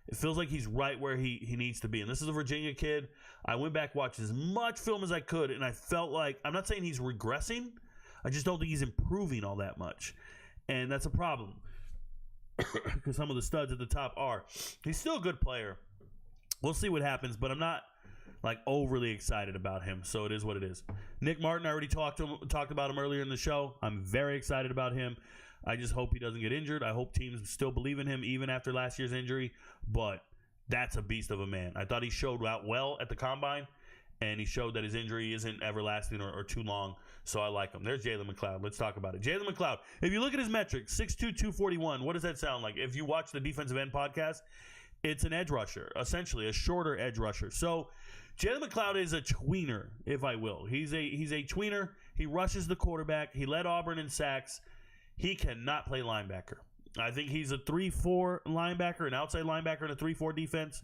Speaker 1: It feels like he's right where he needs to be. And this is a Virginia kid. I went back, watched as much film as I could, and I felt like, I'm not saying he's regressing. I just don't think he's improving all that much. And that's a problem. Because some of the studs at the top are. He's still a good player. We'll see what happens, but I'm not like overly excited about him. So it is what it is. Nick Martin, I already talked about him earlier in the show. I'm very excited about him. I just hope he doesn't get injured. I hope teams still believe in him even after last year's injury. But that's a beast of a man. I thought he showed out well at the combine, and he showed that his injury isn't everlasting or too long. So I like him. There's Jalon McLeod. Let's talk about it. Jalon McLeod, if you look at his metrics, 6'2", 241, what does that sound like? If you watch the Defensive End podcast, it's an edge rusher, essentially a shorter edge rusher. So Jalon McLeod is a tweener, if I will. He's a tweener. He rushes the quarterback. He led Auburn in sacks. He cannot play linebacker. I think he's a 3-4 linebacker, an outside linebacker in a 3-4 defense.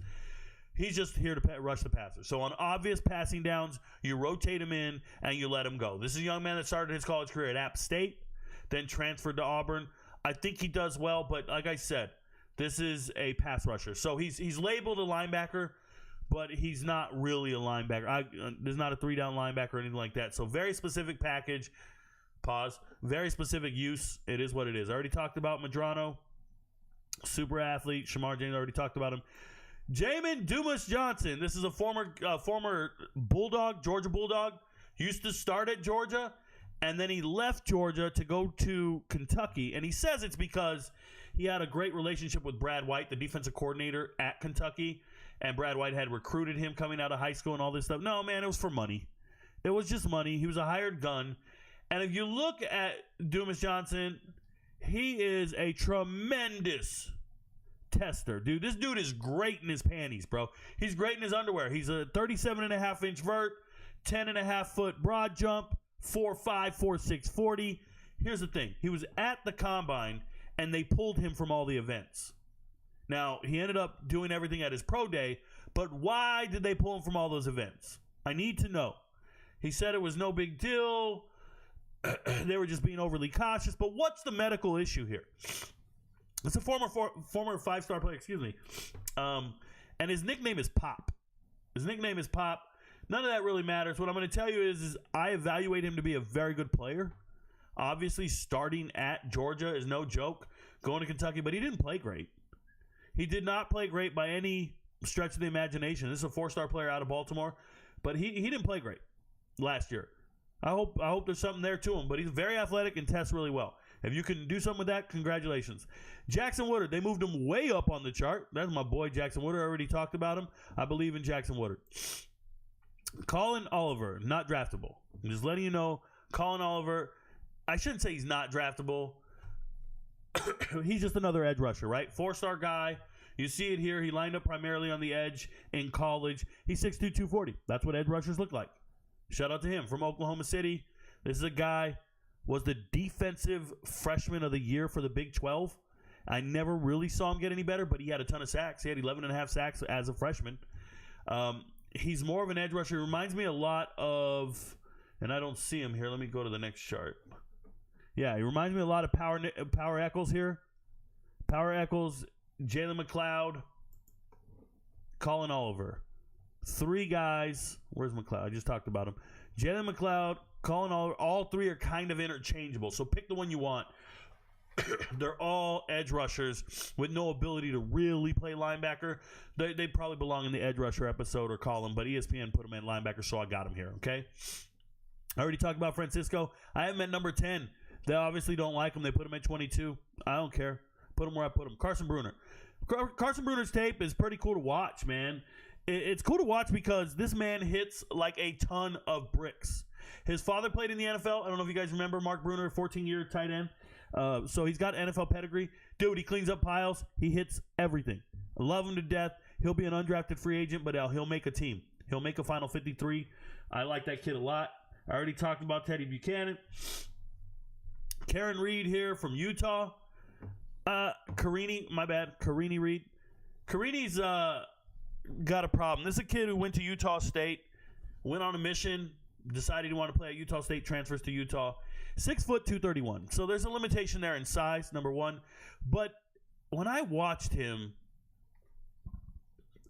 Speaker 1: He's just here to rush the passer. So on obvious passing downs, you rotate him in and you let him go. This is a young man that started his college career at App State, then transferred to Auburn. I think he does well, but like I said, this is a pass rusher. So he's labeled a linebacker, but he's not really a linebacker. There's not a 3-down linebacker or anything like that. So very specific package. Pause. Very specific use. It is what it is. I already talked about Medrano. Super athlete. Shemar James, I already talked about him. Jamin Dumas-Johnson. This is a former Bulldog, Georgia Bulldog. Used to start at Georgia, and then he left Georgia to go to Kentucky. And he says it's because he had a great relationship with Brad White, the defensive coordinator at Kentucky. And Brad White had recruited him coming out of high school and all this stuff. No, man, it was for money. It was just money. He was a hired gun. And if you look at Dumas-Johnson, he is a tremendous tester. Dude, this dude is great in his panties, bro. He's great in his underwear. He's a 37.5-inch vert, 10.5-foot broad jump, 4.5, 4.6, 40. Here's the thing. He was at the combine, and they pulled him from all the events. Now, he ended up doing everything at his pro day, but why did they pull him from all those events? I need to know. He said it was no big deal. They were just being overly cautious. But what's the medical issue here? It's a former 5-star player, excuse me. And his nickname is Pop. His nickname is Pop. None of that really matters. What I'm going to tell you is I evaluate him to be a very good player. Obviously, starting at Georgia is no joke. Going to Kentucky, but he didn't play great. He did not play great by any stretch of the imagination. This is a 4-star player out of Baltimore, but he didn't play great last year. I hope there's something there to him, but he's very athletic and tests really well. If you can do something with that, congratulations. Jackson Woodard, they moved him way up on the chart. That's my boy Jackson Woodard. I already talked about him. I believe in Jackson Woodard. Colin Oliver, not draftable. I'm just letting you know, Colin Oliver, I shouldn't say he's not draftable. He's just another edge rusher, right? 4-star guy. You see it here. He lined up primarily on the edge in college. He's 6'2", 240. That's what edge rushers look like. Shout out to him from Oklahoma City. This is a guy, was the defensive freshman of the year for the Big 12. I never really saw him get any better, but he had a ton of sacks. He had 11.5 sacks as a freshman. He's more of an edge rusher. He reminds me a lot of, and I don't see him here. Let me go to the next chart. Yeah, he reminds me a lot of Power Eccles here. Power Eccles, Jalon McLeod, Colin Oliver. 3 guys. Where's McLeod? I just talked about him. Jalon McLeod, Colin Oliver. All 3 are kind of interchangeable. So pick the one you want. They're all edge rushers with no ability to really play linebacker. They probably belong in the edge rusher episode or column, but ESPN put them in linebacker, so I got them here, okay? I already talked about Francisco. I have him at number 10. They obviously don't like him. They put him at 22. I don't care. Put him where I put him. Carson Bruner. Carson Bruner's tape is pretty cool to watch, man. It's cool to watch because this man hits like a ton of bricks. His father played in the NFL. I don't know if you guys remember Mark Bruner, 14-year tight end. So he's got NFL pedigree. Dude, he cleans up piles. He hits everything. I love him to death. He'll be an undrafted free agent, but he'll make a team. He'll make a Final 53. I like that kid a lot. I already talked about Teddye Buchanan. Karen Reed here from Utah. Carini Reed. Carini's got a problem. This is a kid who went to Utah State, went on a mission, decided he wanted to play at Utah State, transfers to Utah. 6 foot 231. So there's a limitation there in size, number one. But when I watched him,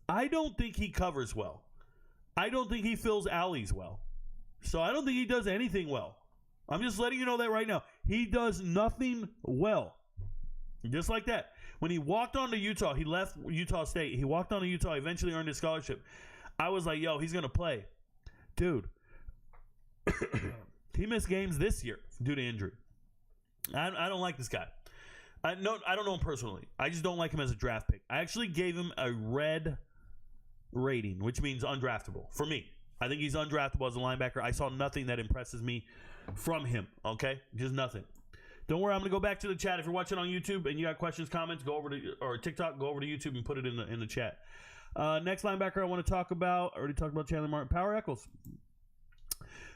Speaker 1: I don't think he covers well. I don't think he fills alleys well. So I don't think he does anything well. I'm just letting you know that right now. He does nothing well. Just like that. When he walked on to Utah, he left Utah State. He walked on to Utah, eventually earned his scholarship. I was like, yo, he's going to play. Dude. He missed games this year due to injury. I don't like this guy. I don't know him personally. I just don't like him as a draft pick. I actually gave him a red rating, which means undraftable for me. I think he's undraftable as a linebacker. I saw nothing that impresses me from him, okay? Just nothing. Don't worry, I'm going to go back to the chat. If you're watching on YouTube and you got questions, comments, go over to, or TikTok, go over to YouTube and put it in the chat. Next linebacker I want to talk about, I already talked about Chandler Martin, Power Echols.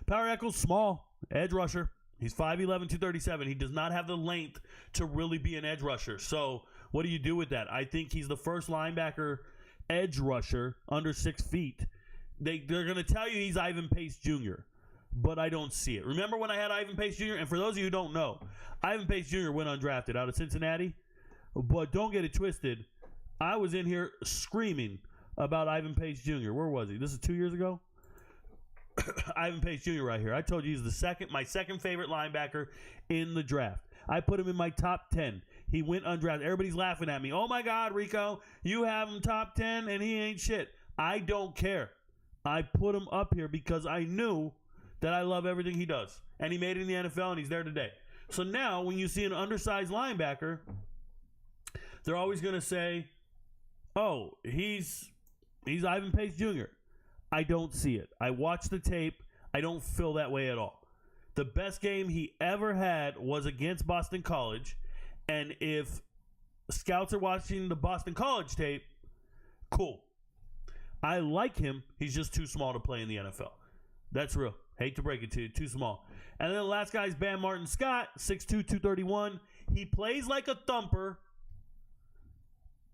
Speaker 1: Power Echols, small, edge rusher. He's 5'11", 237. He does not have the length to really be an edge rusher. So what do you do with that? I think he's the first linebacker edge rusher under 6 feet. They're going to tell you he's Ivan Pace Jr., but I don't see it. Remember when I had Ivan Pace Jr.? And for those of you who don't know, Ivan Pace Jr. went undrafted out of Cincinnati. But don't get it twisted. I was in here screaming about Ivan Pace Jr. Where was he? This is 2 years ago? Ivan Pace Jr. right here. I told you he's my second favorite linebacker in the draft. I put him in my top 10. He went undrafted. Everybody's laughing at me. Oh, my God, Rico, you have him top 10 and he ain't shit. I don't care. I put him up here because I knew that I love everything he does. And he made it in the NFL, and he's there today. So now when you see an undersized linebacker, they're always going to say, oh, he's Ivan Pace Jr. I don't see it. I watch the tape. I don't feel that way at all. The best game he ever had was against Boston College. And if scouts are watching the Boston College tape, cool. I like him. He's just too small to play in the NFL. That's real. Hate to break it to you. Too small. And then the last guy is Bam Martin Scott, 6'2", 231. He plays like a thumper,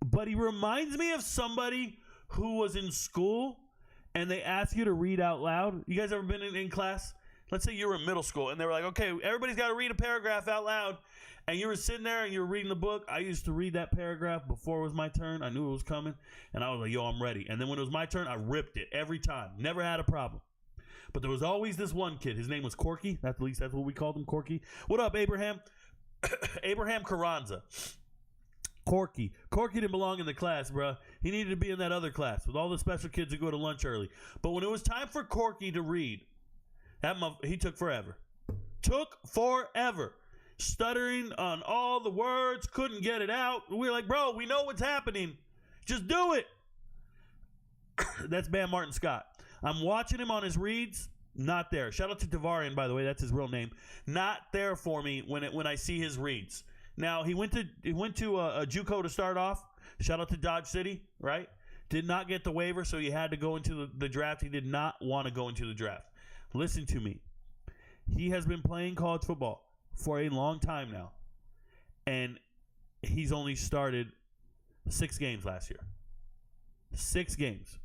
Speaker 1: but he reminds me of somebody who was in school and they ask you to read out loud. You guys ever been in class? Let's say you were in middle school and they were like, okay, everybody's got to read a paragraph out loud. And you were sitting there and you were reading the book. I used to read that paragraph before it was my turn. I knew it was coming. And I was like, yo, I'm ready. And then when it was my turn, I ripped it every time. Never had a problem. But there was always this one kid. His name was Corky. At least that's what we called him, Corky. What up, Abraham? Abraham Carranza. Corky. Corky didn't belong in the class, bro. He needed to be in that other class with all the special kids who go to lunch early. But when it was time for Corky to read, he took forever. Took forever. Stuttering on all the words, couldn't get it out. We were like, bro, we know what's happening. Just do it. That's Bam Martin Scott. I'm watching him on his reads. Not there. Shout out to Tavarian, by the way. That's his real name. Not there for me when I see his reads. Now, he went to a JUCO to start off. Shout out to Dodge City, right? Did not get the waiver, so he had to go into the draft. He did not want to go into the draft. Listen to me. He has been playing college football for a long time now, and he's only started 6 games last year. 6 games.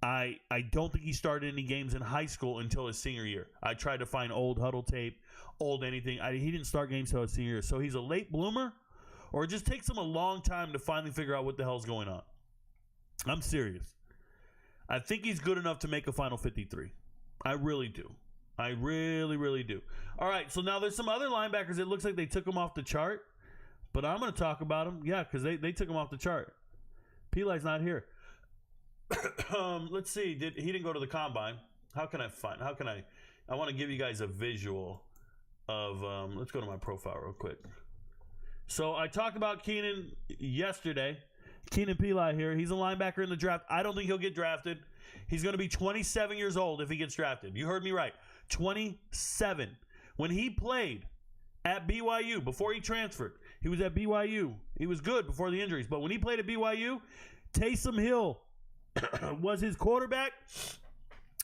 Speaker 1: I don't think he started any games in high school until his senior year. I tried to find old huddle tape, old anything. He didn't start games until his senior year. So he's a late bloomer, or it just takes him a long time to finally figure out what the hell's going on. I'm serious. I think he's good enough to make a Final 53. I really do. I really, really do. All right, so now there's some other linebackers. It looks like they took them off the chart, but I'm going to talk about them. Yeah, because they took them off the chart. Peli's not here. Let's see. He didn't go to the combine. I want to give you guys a visual of, let's go to my profile real quick. So I talked about Keenan yesterday. Keenan Peli here. He's a linebacker in the draft. I don't think he'll get drafted. He's going to be 27 years old if he gets drafted. You heard me right. 27. When he played at BYU, before he transferred, he was at BYU. He was good before the injuries. But when he played at BYU, Taysom Hill was his quarterback,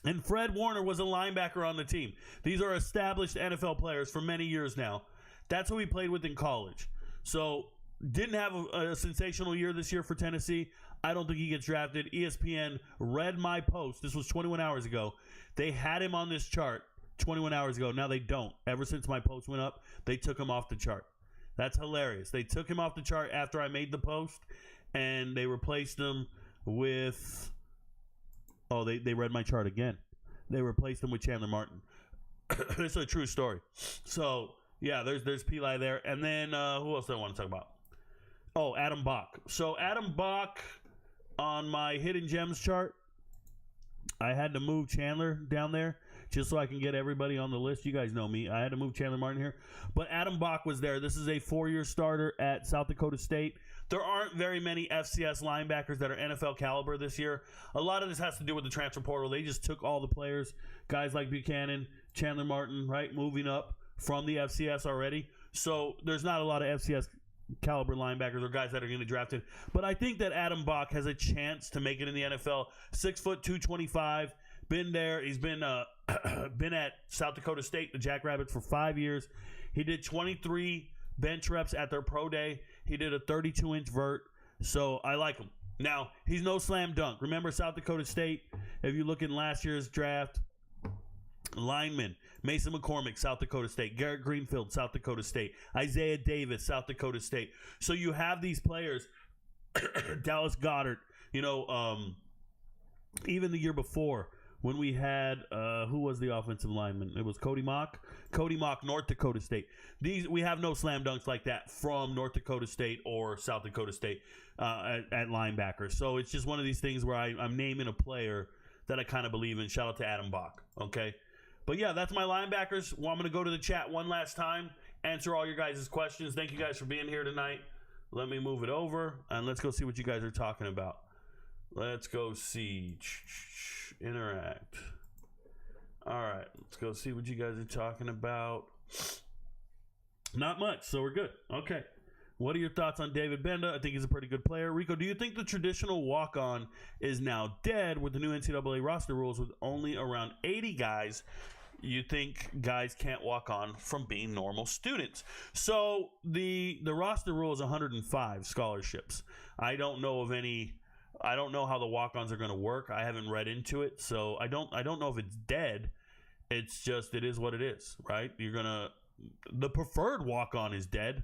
Speaker 1: and Fred Warner was a linebacker on the team. These are established NFL players for many years now. That's who he played with in college. So didn't have a sensational year this year for Tennessee. I don't think he gets drafted. ESPN read my post. This was 21 hours ago. They had him on this chart 21 hours ago. Now they don't. Ever since my post went up, they took him off the chart. That's hilarious. They took him off the chart after I made the post, and they replaced him with... Oh, they read my chart again. They replaced him with Chandler Martin. It's a true story. So, yeah, there's Peli there. And then, who else do I want to talk about? Oh, Adam Bach. So, Adam Bach, on my hidden gems chart, I had to move Chandler down there just so I can get everybody on the list. You guys know me. I had to move Chandler Martin here. But Adam Bach was there. This is a 4-year starter at South Dakota State. There aren't very many FCS linebackers that are NFL caliber this year. A lot of this has to do with the transfer portal. They just took all the players, guys like Buchanan, Chandler Martin, right, moving up from the FCS already. So there's not a lot of FCS caliber linebackers or guys that are going to be drafted. But I think that Adam Bach has a chance to make it in the NFL. 6 foot 225, been there. He's been been at South Dakota State, the Jackrabbits, for 5 years. He did 23 bench reps at their pro day. He did a 32-inch vert, so I like him. Now, he's no slam dunk. Remember South Dakota State? If you look in last year's draft, lineman, Mason McCormick, South Dakota State. Garrett Greenfield, South Dakota State. Isaiah Davis, South Dakota State. So you have these players, Dallas Goedert, even the year before, when we had, who was the offensive lineman? It was Cody Mock, North Dakota State. We have no slam dunks like that from North Dakota State or South Dakota State at linebacker. So it's just one of these things where I'm naming a player that I kind of believe in. Shout out to Adam Bach, okay? But yeah, that's my linebackers. Well, I'm going to go to the chat one last time, answer all your guys' questions. Thank you guys for being here tonight. Let me move it over, and let's go see what you guys are talking about. Let's go see. Interact. All right, let's go see what you guys are talking about. Not much, so we're good. Okay. What are your thoughts on David Benda? I think he's a pretty good player. Rico, do you think the traditional walk-on is now dead with the new NCAA roster rules with only around 80 guys? You think guys can't walk on from being normal students? So the roster rule is 105 scholarships. I don't know of any. I don't know how the walk-ons are going to work. I haven't read into it, so I don't know if it's dead. It's just, it is what it is, right? The preferred walk-on is dead.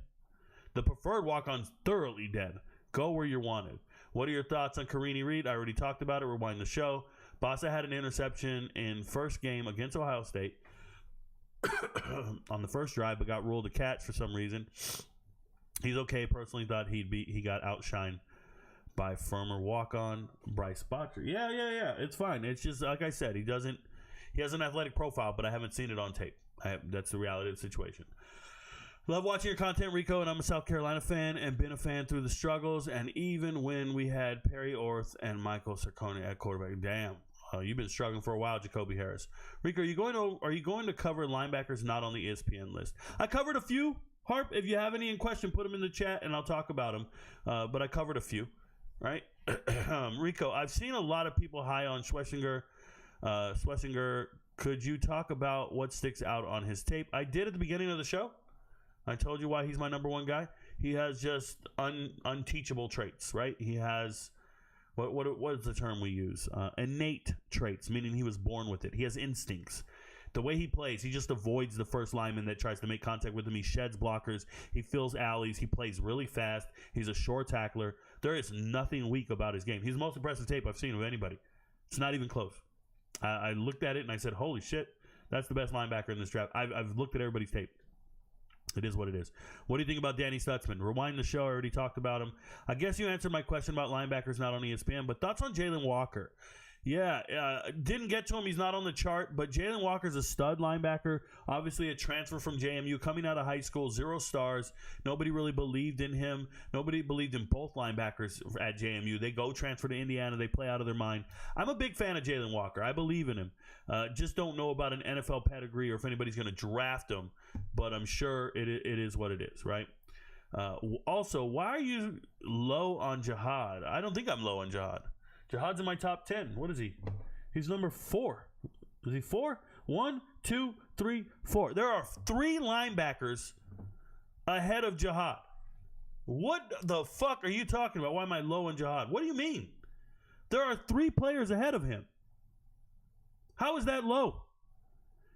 Speaker 1: The preferred walk-on's thoroughly dead. Go where you're wanted. What are your thoughts on Karini Reed? I already talked about it. Rewind the show. Bossa had an interception in first game against Ohio State on the first drive, but got ruled a catch for some reason. He's okay. Personally thought he got outshined by firmer walk-on Bryce Botcher. Yeah. It's fine. It's just, like I said, he has an athletic profile, but I haven't seen it on tape. That's the reality of the situation. Love watching your content, Rico, and I'm a South Carolina fan and been a fan through the struggles, and even when we had Perry Orth and Michael Sarcone at quarterback. Damn, you've been struggling for a while, Jacoby Harris. Rico, are you going to cover linebackers not on the ESPN list? I covered a few. Harp, if you have any in question, put them in the chat, and I'll talk about them. But I covered a few, right? Rico, I've seen a lot of people high on Schwesinger. Schwesinger, could you talk about what sticks out on his tape? I did at the beginning of the show. I told you why he's my number one guy. He has just unteachable traits, right? He has, what is the term we use? Innate traits, meaning he was born with it. He has instincts. The way he plays, he just avoids the first lineman that tries to make contact with him. He sheds blockers. He fills alleys. He plays really fast. He's a short tackler. There is nothing weak about his game. He's the most impressive tape I've seen of anybody. It's not even close. I looked at it and I said, holy shit, that's the best linebacker in this draft. I've looked at everybody's tape. It is what it is. What do you think about Danny Stutsman? Rewind the show. I already talked about him. I guess you answered my question about linebackers not on ESPN, but thoughts on Jalen Walker? Yeah, didn't get to him. He's not on the chart, but Jalen Walker's a stud linebacker. Obviously a transfer from JMU, coming out of high school, 0 stars. Nobody really believed in him. Nobody believed in both linebackers at JMU. They go transfer to Indiana. They play out of their mind. I'm a big fan of Jalen Walker. I believe in him. Just don't know about an NFL pedigree or if anybody's going to draft him, but I'm sure it is what it is, right? Also, why are you low on Jihaad? I don't think I'm low on Jihaad. Jihaad's in my top 10. What is he? He's number 4. Is he 4? 1, 2, 3, 4. There are 3 linebackers ahead of Jihaad. What the fuck are you talking about? Why am I low on Jihaad? What do you mean? There are 3 players ahead of him. How is that low?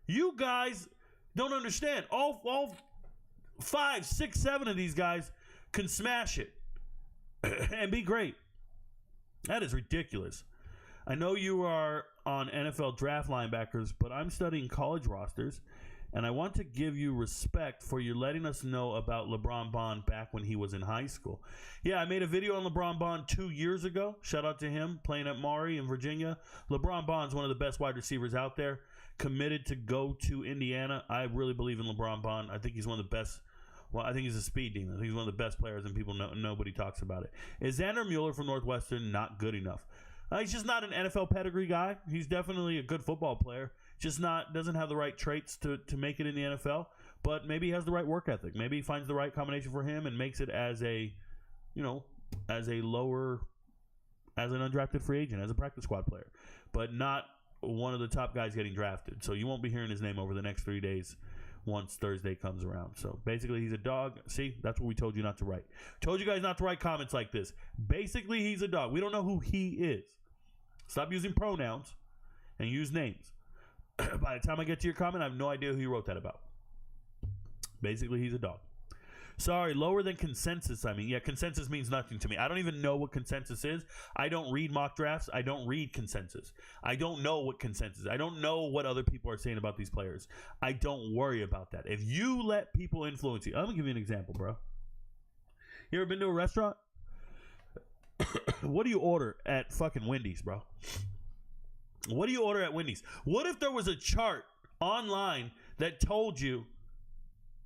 Speaker 1: You guys don't understand. All 5, 6, 7 of these guys can smash it and be great. That is ridiculous. I know you are on NFL draft linebackers, but I'm studying college rosters, and I want to give you respect for you letting us know about LeBron Bond back when he was in high school. Yeah, I made a video on LeBron Bond 2 years ago. Shout out to him, playing at Maury in Virginia. LeBron Bond's one of the best wide receivers out there, committed to go to Indiana. I really believe in LeBron Bond. I think he's one of the best. Well, I think he's a speed demon. I think he's one of the best players, and nobody talks about it. Is Xander Mueller from Northwestern not good enough? He's just not an NFL pedigree guy. He's definitely a good football player. Just doesn't have the right traits to make it in the NFL. But maybe he has the right work ethic. Maybe he finds the right combination for him and makes it as an undrafted free agent, as a practice squad player, but not one of the top guys getting drafted. So you won't be hearing his name over the next 3 days once Thursday comes around. So basically, he's a dog. See, that's what we told you not to write. Told you guys not to write comments like this. Basically, he's a dog. We don't know who he is. Stop using pronouns and use names. By the time I get to your comment, I have no idea who you wrote that about. Basically, he's a dog. Sorry, lower than consensus. Yeah, consensus means nothing to me. I don't even know what consensus is. I don't read mock drafts. I don't read consensus. I don't know what consensus is. I don't know what other people are saying about these players. I don't worry about that. If you let people influence you, I'm going to give you an example, bro. You ever been to a restaurant? What do you order at fucking Wendy's, bro? What do you order at Wendy's? What if there was a chart online that told you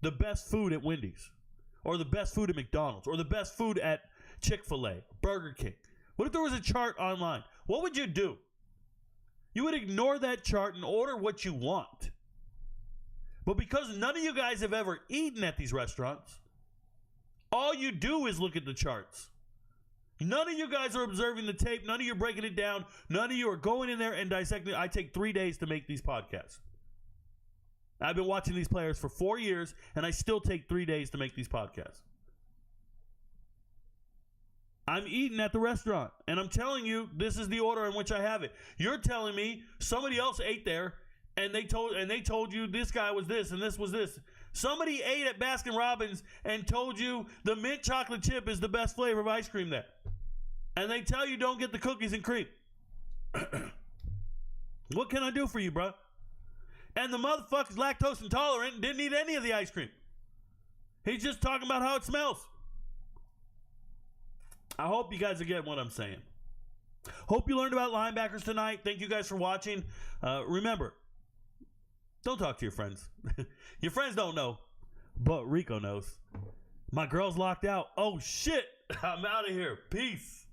Speaker 1: the best food at Wendy's, or the best food at McDonald's, or the best food at Chick-fil-A, Burger King? What if there was a chart online? What would you do? You would ignore that chart and order what you want. But because none of you guys have ever eaten at these restaurants, all you do is look at the charts. None of you guys are observing the tape. None of you are breaking it down. None of you are going in there and dissecting it. I take 3 days to make these podcasts. I've been watching these players for 4 years, and I still take 3 days to make these podcasts. I'm eating at the restaurant, and I'm telling you this is the order in which I have it. You're telling me somebody else ate there, and they told you this guy was this and this was this. Somebody ate at Baskin-Robbins and told you the mint chocolate chip is the best flavor of ice cream there. And they tell you don't get the cookies and cream. What can I do for you, bro? And the motherfucker's lactose intolerant and didn't eat any of the ice cream. He's just talking about how it smells. I hope you guys are getting what I'm saying. Hope you learned about linebackers tonight. Thank you guys for watching. Remember, don't talk to your friends. Your friends don't know, but Rico knows. My girl's locked out. Oh, shit. I'm out of here. Peace.